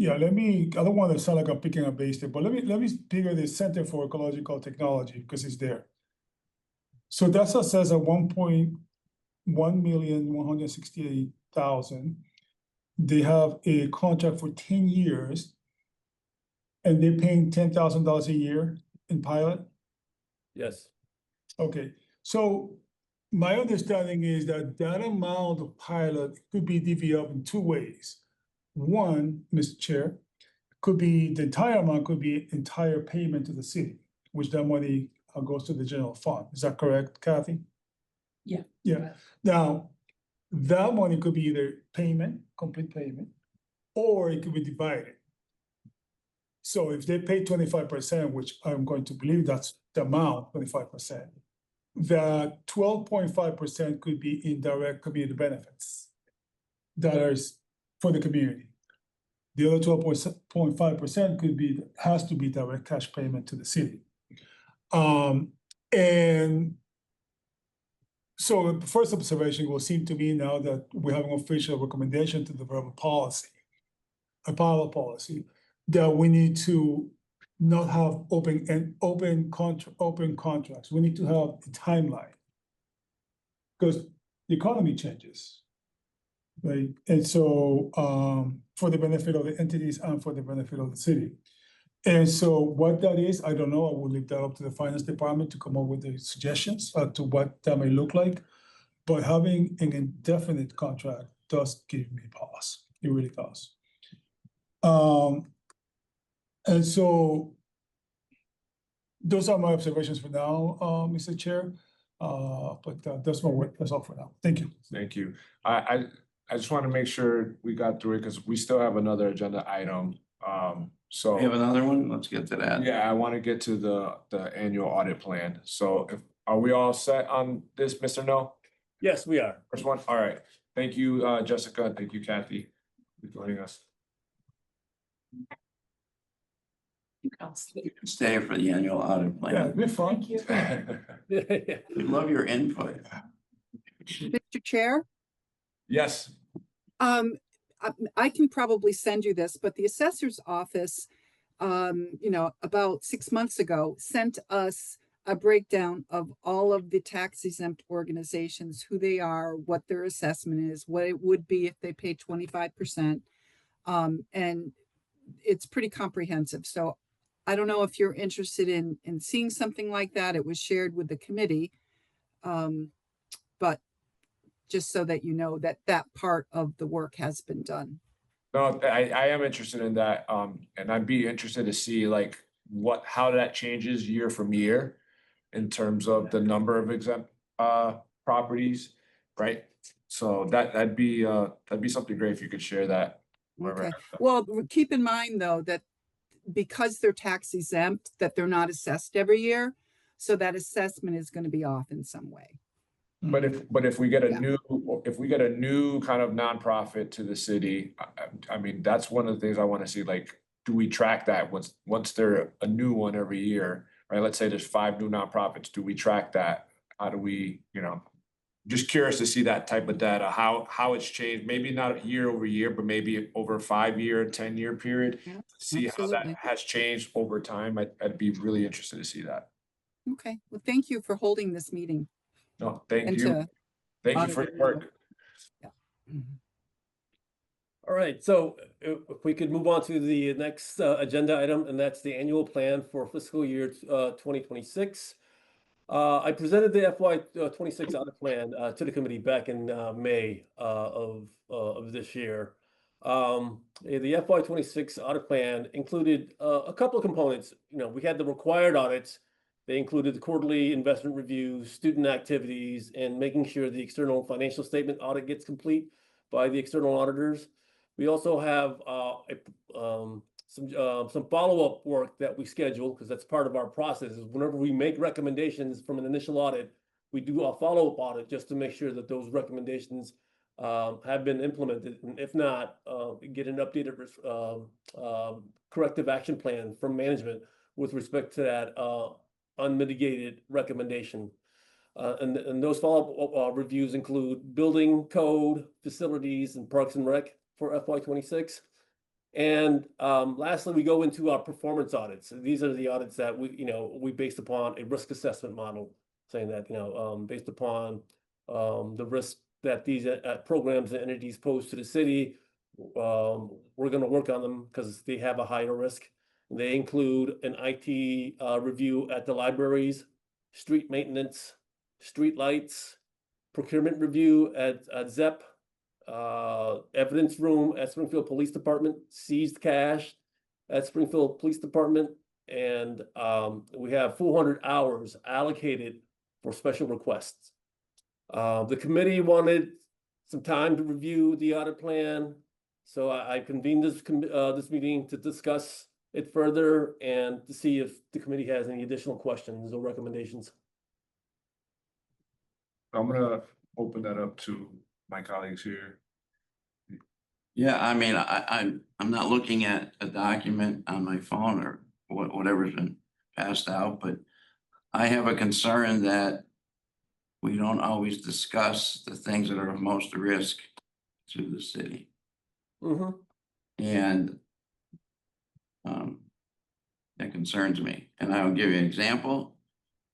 Yeah, I don't want to sound like I'm picking a Bay State, but let me figure the Center for Ecological Technology, because it's there. So that's assessed at 1,168,000. They have a contract for 10 years. And they're paying $10,000 a year in pilot? Yes. Okay, so my understanding is that that amount of pilot could be divvied up in two ways. One, Mr. Chair, could be the entire amount could be entire payment to the city, which that money goes to the general fund. Is that correct, Kathy? Yeah. Yeah. Now, that money could be either payment, complete payment, or it could be divided. So if they pay 25%, which I'm going to believe that's the amount, 25%, that 12.5% could be indirect community benefits that are for the community. The other 12.5% has to be direct cash payment to the city. And so the first observation will seem to me now that we have an official recommendation to develop a policy, a pilot policy, that we need to not have open contracts. We need to have a timeline. Because the economy changes. Right, and so for the benefit of the entities and for the benefit of the city. And so what that is, I don't know. I will leave that up to the finance department to come up with the suggestions to what that may look like. But having an indefinite contract does give me pause. It really does. And so those are my observations for now, Mr. Chair. But that's my work. That's all for now. Thank you. Thank you. I just want to make sure we got through it because we still have another agenda item. So We have another one, let's get to that. yeah, I want to get to the annual audit plan. So are we all set on this, Mr. No? Yes, we are. First one, all right. Thank you, Jessica. Thank you, Kathy, for joining us. You can stay. You can stay for the annual audit Yeah, plan. it'd be fun. We love your input. Mr. Chair, Yes, I can probably send you this, but the assessor's office, about 6 months ago, sent us a breakdown of all of the tax exempt organizations, who they are, what their assessment is, what it would be if they pay 25%. And it's pretty comprehensive. So I don't know if you're interested in seeing something like that. It was shared with the committee. But just so that you know that that part of the work has been done. no, I am interested in that. And I'd be interested to see like how that changes year from year in terms of the number of exempt properties, right? So that'd be something great if you could share that. Okay. Well, keep in mind though, that because they're tax exempt, that they're not assessed every year. So that assessment is going to be off in some way. But if we get a Yeah. new kind of nonprofit to the city, I mean, that's one of the things I want to see, like, do we track that once they're a new one every year, right? Let's say there's 5 new nonprofits. Do we track that? How do we, just curious to see that type of data, how it's changed, maybe not year over year, but maybe over a 5-year, 10-year period. Yeah, See how that absolutely. has changed over time. I'd be really interested to see that. Okay. Well, thank you for holding this meeting. No, thank And you. to Thank you audit for it. your work. Yeah. Mhm. All right, so if we could move on to the next agenda item, and that's the annual plan for fiscal year 2026. I presented the FY 26 audit plan to the committee back in May of this year. The FY 26 audit plan included a couple of components. We had the required audits. They included the quarterly investment reviews, student activities, and making sure the external financial statement audit gets complete by the external auditors. We also have some follow-up work that we schedule, because that's part of our process. Is whenever we make recommendations from an initial audit, we do a follow-up audit just to make sure that those recommendations have been implemented. And if not, get an updated corrective action plan from management with respect to that unmitigated recommendation. And those follow-up reviews include building code, facilities, and parks and rec for FY 26. And lastly, we go into our performance audits. These are the audits that we based upon a risk assessment model, saying that, based upon the risk that these programs and entities pose to the city, we're going to work on them because they have a higher risk. They include an IT review at the libraries, street maintenance, street lights, procurement review at ZEP, evidence room at Springfield Police Department, seized cash at Springfield Police Department, and we have 400 hours allocated for special requests. The committee wanted some time to review the audit plan, so I convened this meeting to discuss it further and to see if the committee has any additional questions or recommendations. I'm gonna open that up to my colleagues here. Yeah, I mean, I'm not looking at a document on my phone or whatever's been passed out, but I have a concern that we don't always discuss the things that are of most risk to the city. Mm-hmm. And that concerns me. And I'll give you an example.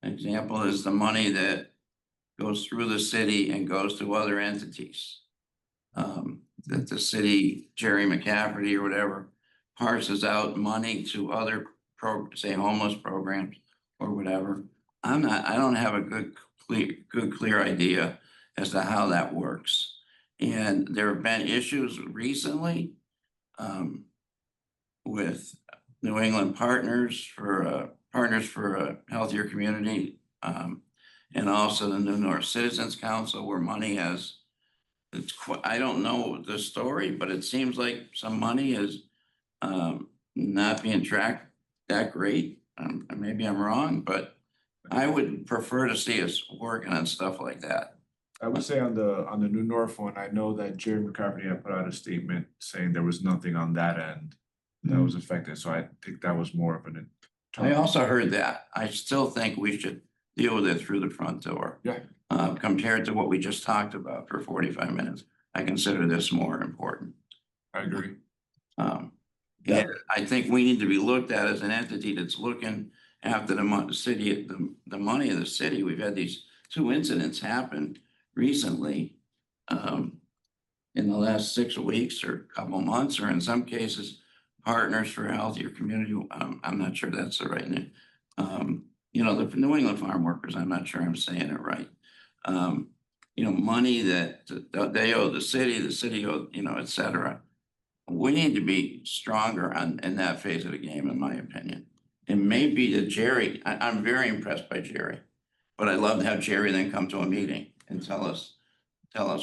An example is the money that goes through the city and goes to other entities. That the city, Jerry McCafferty or whatever, parses out money to other say homeless programs or whatever. I don't have a good clear idea as to how that works. And there have been issues recently with New England Partners for a Healthier Community, and also the New North Citizens Council, where money has, I don't know the story, but it seems like some money is not being tracked that great. Maybe I'm wrong, but I would prefer to see us working on stuff like that. I would say on the New North one, I know that Jerry McCarthy had put out a statement saying there was nothing on that end that was affected. So I think that was more of an. I also heard that. I still think we should deal with it through the front door. Yeah. Compared to what we just talked about for 45 minutes, I consider this more important. I agree. Yeah, I think we need to be looked at as an entity that's looking after the money of the city. We've had these 2 incidents happen recently in the last 6 weeks or a couple months, or in some cases, Partners for a Healthier Community. I'm not sure that's the right name. The New England Farm Workers, I'm not sure I'm saying it right. Money that they owe the city owed, et cetera. We need to be stronger in that phase of the game, in my opinion. It may be that Jerry, I'm very impressed by Jerry, but I'd love to have Jerry then come to a meeting and tell us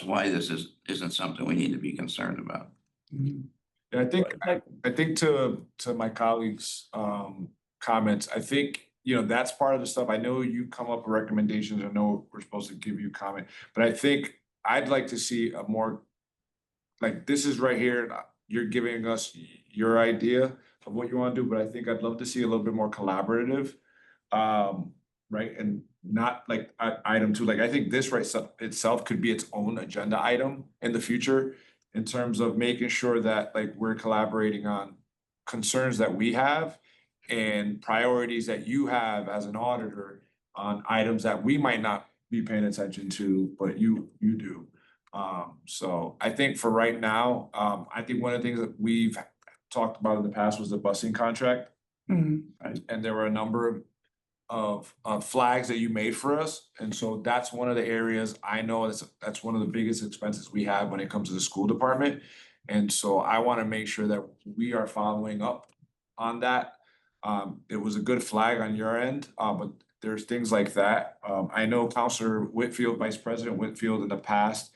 why this isn't something we need to be concerned about. Yeah, I think to my colleagues' comments, I think, that's part of the stuff. I know you come up with recommendations. I know we're supposed to give you comment, but I think I'd like to see a more, like, this is right here. You're giving us your idea of what you want to do, but I think I'd love to see a little bit more collaborative, right? And not like item 2. Like, I think this itself could be its own agenda item in the future, in terms of making sure that, like, we're collaborating on concerns that we have and priorities that you have as an auditor on items that we might not be paying attention to, but you do. So I think for right now, I think one of the things that we've talked about in the past was the busing contract. Right? And there were a number of flags that you made for us. And so that's one of the areas I know that's one of the biggest expenses we have when it comes to the school department. And so I want to make sure that we are following up on that. It was a good flag on your end, but there's things like that. I know Councilor Whitfield, Vice President Whitfield, in the past,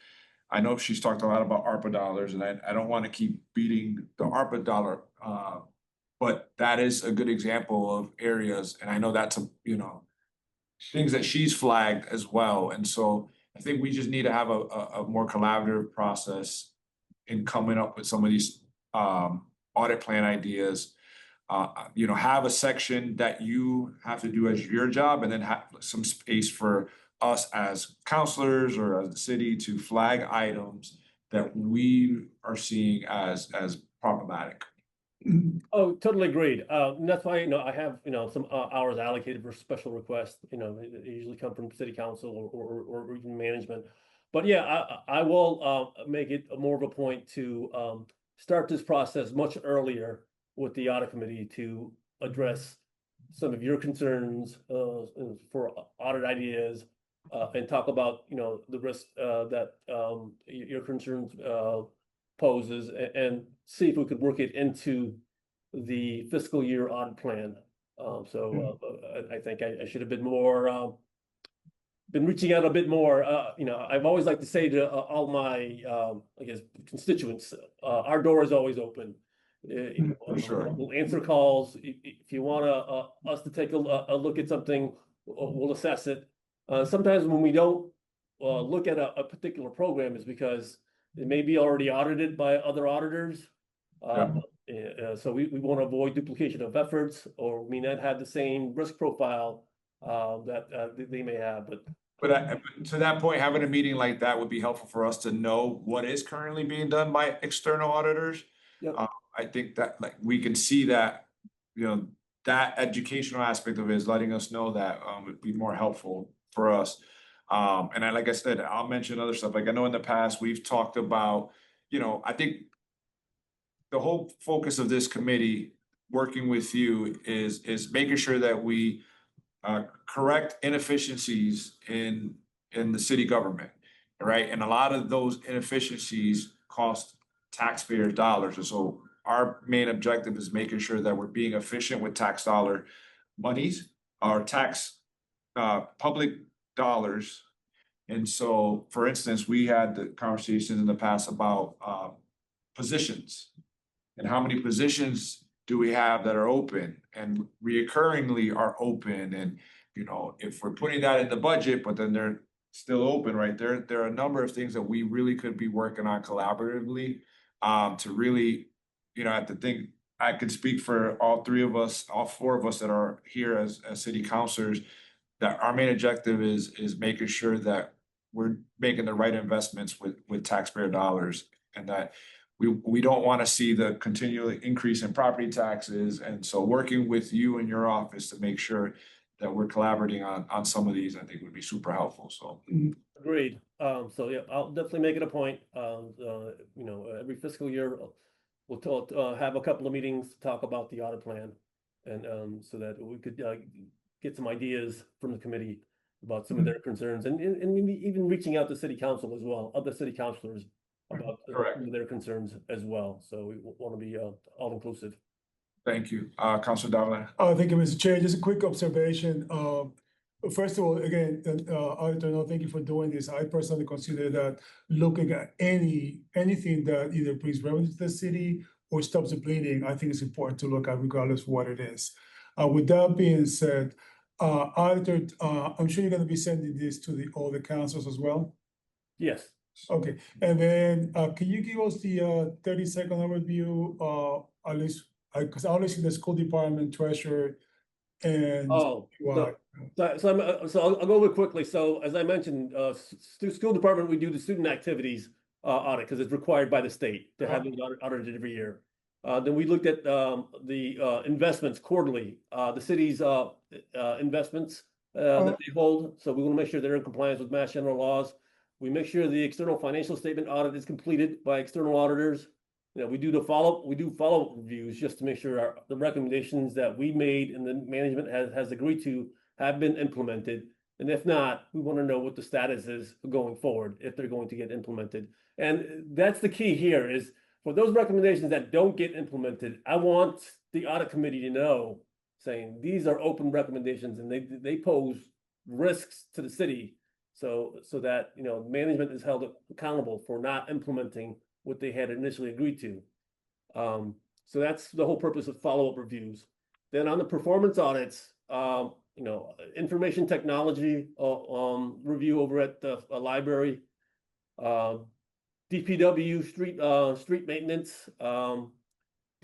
I know she's talked a lot about ARPA dollars, and I don't want to keep beating the ARPA dollar, but that is a good example of areas, and I know that's things that she's flagged as well. And so I think we just need to have a more collaborative process in coming up with some of these audit plan ideas. Have a section that you have to do as your job, and then have some space for us as counselors or as the city to flag items that we are seeing as problematic. Oh, totally agreed. And that's why, I have, some hours allocated for special requests, they usually come from city council or even management. But yeah, I will, make it more of a point to, start this process much earlier with the audit committee to address some of your concerns, for audit ideas, and talk about, the risk, that, your concerns, poses and see if we could work it into the fiscal year audit plan. I think I should have been more, been reaching out a bit more. I've always liked to say to all my, I guess, constituents, our door is always open. For sure. We'll answer calls. If you want us to take a look at something, we'll assess it. Sometimes when we don't look at a particular program is because it may be already audited by other auditors. So we want to avoid duplication of efforts, or we not have the same risk profile that they may have. But to that point, having a meeting like that would be helpful for us to know what is currently being done by external auditors. Yep. I think that we can see that, that educational aspect of it is letting us know that would be more helpful for us. Like I said, I'll mention other stuff. Like I know in the past we've talked about, I think the whole focus of this committee working with you is making sure that we correct inefficiencies in the city government, right? And a lot of those inefficiencies cost taxpayers dollars. And so our main objective is making sure that we're being efficient with tax dollar monies, our tax public dollars. And so, for instance, we had the conversations in the past about positions and how many positions do we have that are open and reoccurringly are open. And, if we're putting that in the budget, but then they're still open, right? There are a number of things that we really could be working on collaboratively to really, I think I could speak for all three of us, all four of us that are here as city councilors, that our main objective is making sure that we're making the right investments with taxpayer dollars, and that we don't want to see the continual increase in property taxes. And so working with you and your office to make sure that we're collaborating on some of these, I think would be super helpful. So Agreed. So yeah, I'll definitely make it a point. Every fiscal year we'll talk, have a couple of meetings to talk about the audit plan, and so that we could get some ideas from the committee about some of their concerns, and even reaching out to city council as well, other city councilors about their concerns as well. So we want to be all inclusive. thank you, Councilor Davila. Thank you, Mr. Chair. Just a quick observation. First of all, again, Auditor, no, thank you for doing this. I personally consider that looking at anything that either brings revenue to the city or stops the bleeding, I think it's important to look at regardless of what it is. With that being said, Auditor, I'm sure you're going to be sending this to all the councils as well. Yes. Okay, and then can you give us the 30-second overview, at least, because I only see the school department treasurer and. So I'll go over quickly. So as I mentioned, school department, we do the student activities audit because it's required by the state to have it audited every year. Then we looked at the investments quarterly, the city's investments that they hold. So we want to make sure they're in compliance with Mass General laws. We make sure the external financial statement audit is completed by external auditors. We do follow-up reviews just to make sure the recommendations that we made and the management has agreed to have been implemented. And if not, we want to know what the status is going forward, if they're going to get implemented. And that's the key here is for those recommendations that don't get implemented, I want the audit committee to know, saying these are open recommendations and they pose risks to the city. So that, management is held accountable for not implementing what they had initially agreed to. So that's the whole purpose of follow-up reviews. Then on the performance audits, information technology review over at the library, DPW street maintenance,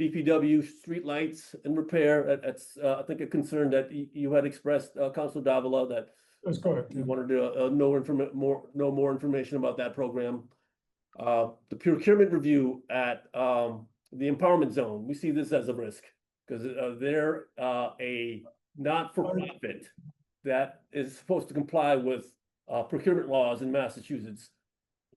DPW street lights and repair. That's I think a concern that you had expressed, Councilor Davila, that That's correct. you wanted to know more information about that program. The procurement review at the empowerment zone, we see this as a risk because they're a not-for-profit that is supposed to comply with procurement laws in Massachusetts.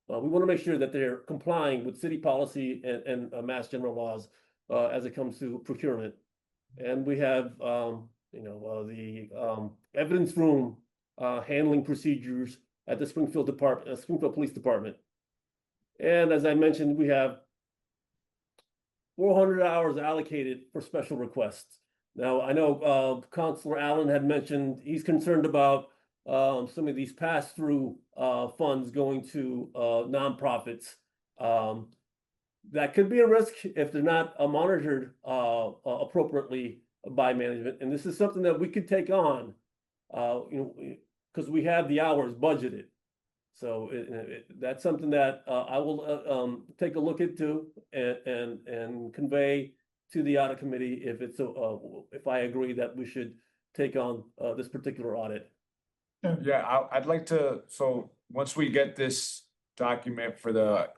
We want to make sure that they're complying with city policy and mass general laws as it comes to procurement. And we have, the evidence room handling procedures at the Springfield Police Department. And as I mentioned, we have 400 hours allocated for special requests. Now, I know Councilor Allen had mentioned he's concerned about some of these pass-through funds going to nonprofits. That could be a risk if they're not monitored appropriately by management. And this is something that we could take on, because we have the hours budgeted. So that's something that I will take a look into and convey to the audit committee if I agree that we should take on this particular audit. Yeah, I'd like to, so once we get this document for the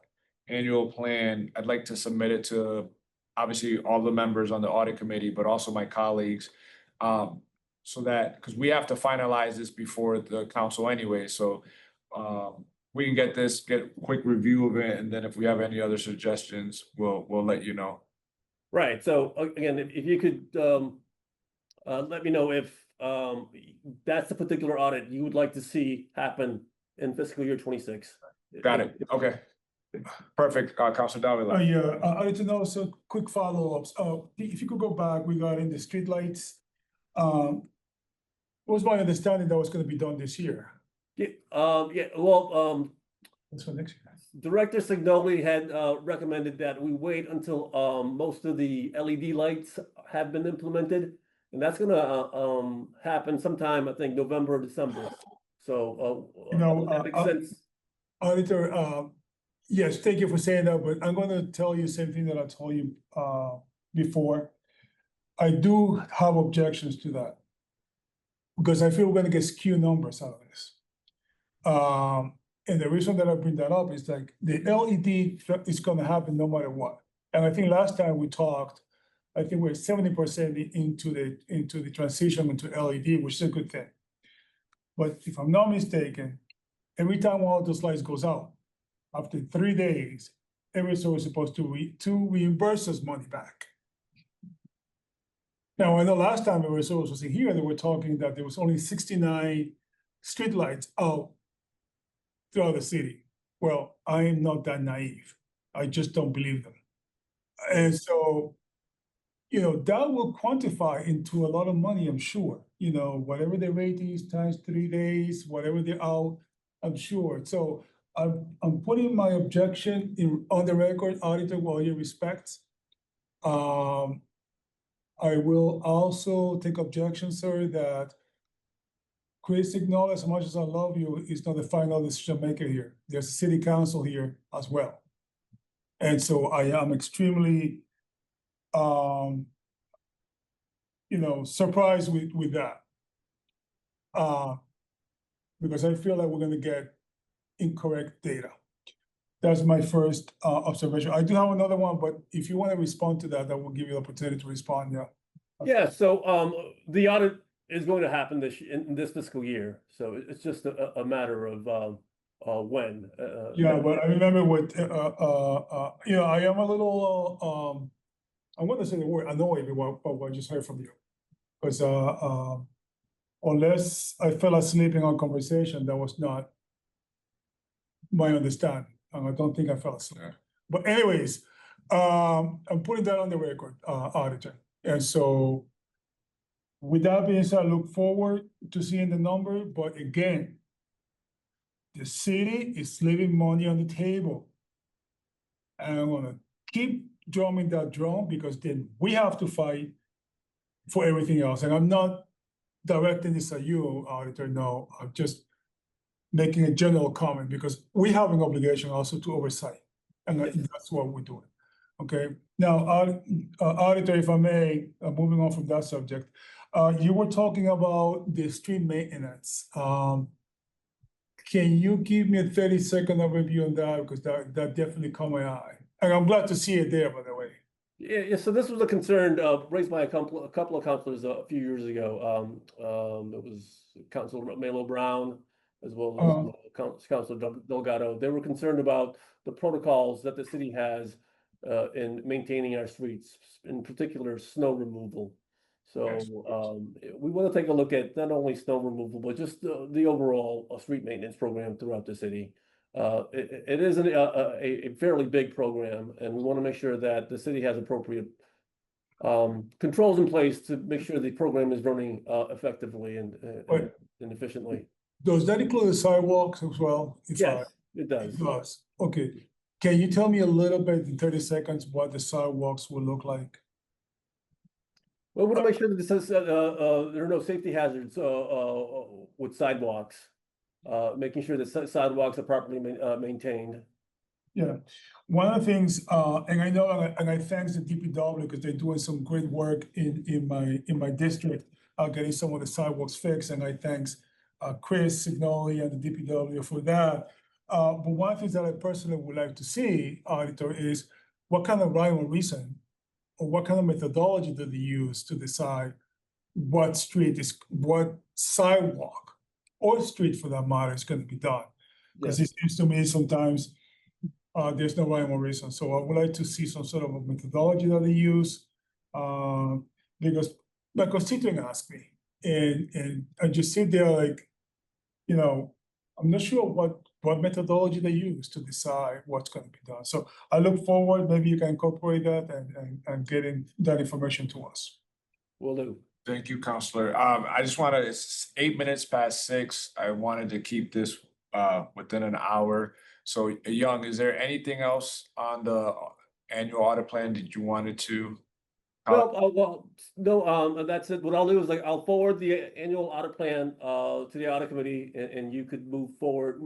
annual plan, I'd like to submit it to obviously all the members on the audit committee, but also my colleagues. So that, because we have to finalize this before the council anyway, so we can get a quick review of it, and then if we have any other suggestions, we'll let you know. Right, so again, if you could let me know if that's the particular audit you would like to see happen in fiscal year 26. Got it, okay. Perfect, Councilor Davila. Yeah, I'd like to know some quick follow-ups. If you could go back regarding the streetlights, it was my understanding that was gonna be done this year. That's for next year. Director Signoli had recommended that we wait until most of the LED lights have been implemented. And that's gonna happen sometime, I think, November or December. So that makes sense. Auditor, yes, thank you for saying that, but I'm gonna tell you the same thing that I told you before. I do have objections to that, because I feel we're gonna get skewed numbers out of this. And the reason that I bring that up is like the LED is gonna happen no matter what. And I think last time we talked, I think we're 70% into the transition into LED, which is a good thing. But if I'm not mistaken, every time one of those lights goes out, after 3 days, Eversource is supposed to reimburse us money back. Now, I know last time Eversource was here, they were talking that there was only 69 streetlights out throughout the city. Well, I am not that naive. I just don't believe them. And so, that will quantify into a lot of money, I'm sure. Whatever the rate is times 3 days, whatever they're out, I'm sure. So I'm putting my objection on the record, Auditor, with all your respects. I will also take objection, sir, that Chris Signoli, as much as I love you, is not the final decision maker here. There's a city council here as well. And so I am extremely surprised with that. Because I feel like we're gonna get incorrect data. That's my first observation. I do have another one, but if you want to respond to that, I will give you the opportunity to respond, yeah. Yeah, so the audit is going to happen in this fiscal year. So it's just a matter of when. Yeah, but I remember what, I am a little, I'm gonna say the word annoyed with what I just heard from you. Because unless I fell asleep in our conversation, that was not my understanding. And I don't think I fell asleep. Yeah. But anyways, I'm putting that on the record, Auditor. And so with that being said, I look forward to seeing the number. But again, the city is leaving money on the table. And I'm gonna keep drumming that drum, because then we have to fight for everything else. And I'm not directing this at you, Auditor, no, I'm just making a general comment, because we have an obligation also to oversight, and that's what we're doing. Okay, now, Auditor, if I may, moving on from that subject, you were talking about the street maintenance. Can you give me a 30-second overview on that, because that definitely caught my eye, and I'm glad to see it there, by the way. Yeah, so this was a concern raised by a couple of councilors a few years ago. It was Councilor Melo Brown as well as Councilor Delgado. They were concerned about the protocols that the city has in maintaining our streets, in particular snow removal. So we want to take a look at not only snow removal, but just the overall street maintenance program throughout the city. It is a fairly big program, and we want to make sure that the city has appropriate controls in place to make sure the program is running effectively and efficiently. Does that include the sidewalks as well? Yes, it does. It does. Okay. Can you tell me a little bit in 30 seconds what the sidewalks will look like? Well, we want to make sure that this there are no safety hazards with sidewalks. Making sure that sidewalks are properly maintained. Yeah, one of the things, and I know, and I thanks the DPW because they're doing some great work in my district, getting some of the sidewalks fixed, and I thanks Chris Signoli and the DPW for that. But one of the things that I personally would like to see, Auditor, is what kind of rhyme or reason, or what kind of methodology do they use to decide what sidewalk or street for that matter is going to be done? Because it seems to me sometimes there's no rhyme or reason. So I would like to see some sort of a methodology that they use. Because my constituent asked me, and I just sit there like, you know, I'm not sure what methodology they use to decide what's going to be done. So I look forward, maybe you can incorporate that and getting that information to us. Will do. Thank you, Counselor. I just want to, it's 8 minutes past 6. I wanted to keep this within an hour. So Young, is there anything else on the annual audit plan that you wanted to? Well, no, that's it. What I'll do is I'll forward the annual audit plan to the audit committee and you could move forward,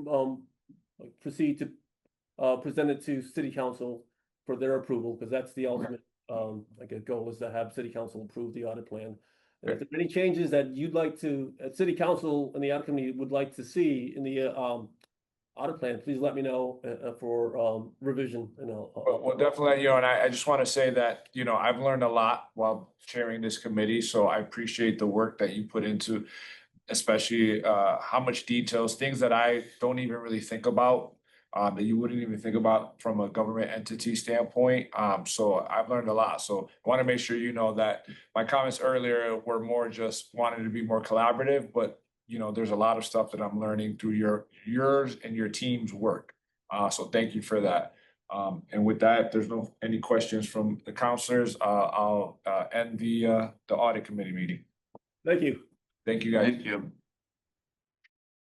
proceed to present it to city council for their approval, because that's the ultimate goal is to have city council approve the audit plan. And if there's any changes that you'd like to, city council and the audit committee would like to see in the audit plan, please let me know for revision. And Well, definitely, and I just want to say that, I've learned a lot while chairing this committee, so I appreciate the work that you put into, especially how much details, things that I don't even really think about, that you wouldn't even think about from a government entity standpoint. So I've learned a lot. So I want to make sure you know that my comments earlier were more just wanting to be more collaborative, but there's a lot of stuff that I'm learning through yours and your team's work. So thank you for that. And with that, if there's any questions from the counselors, I'll end the audit committee meeting. thank you. Thank you, guys. Thank you.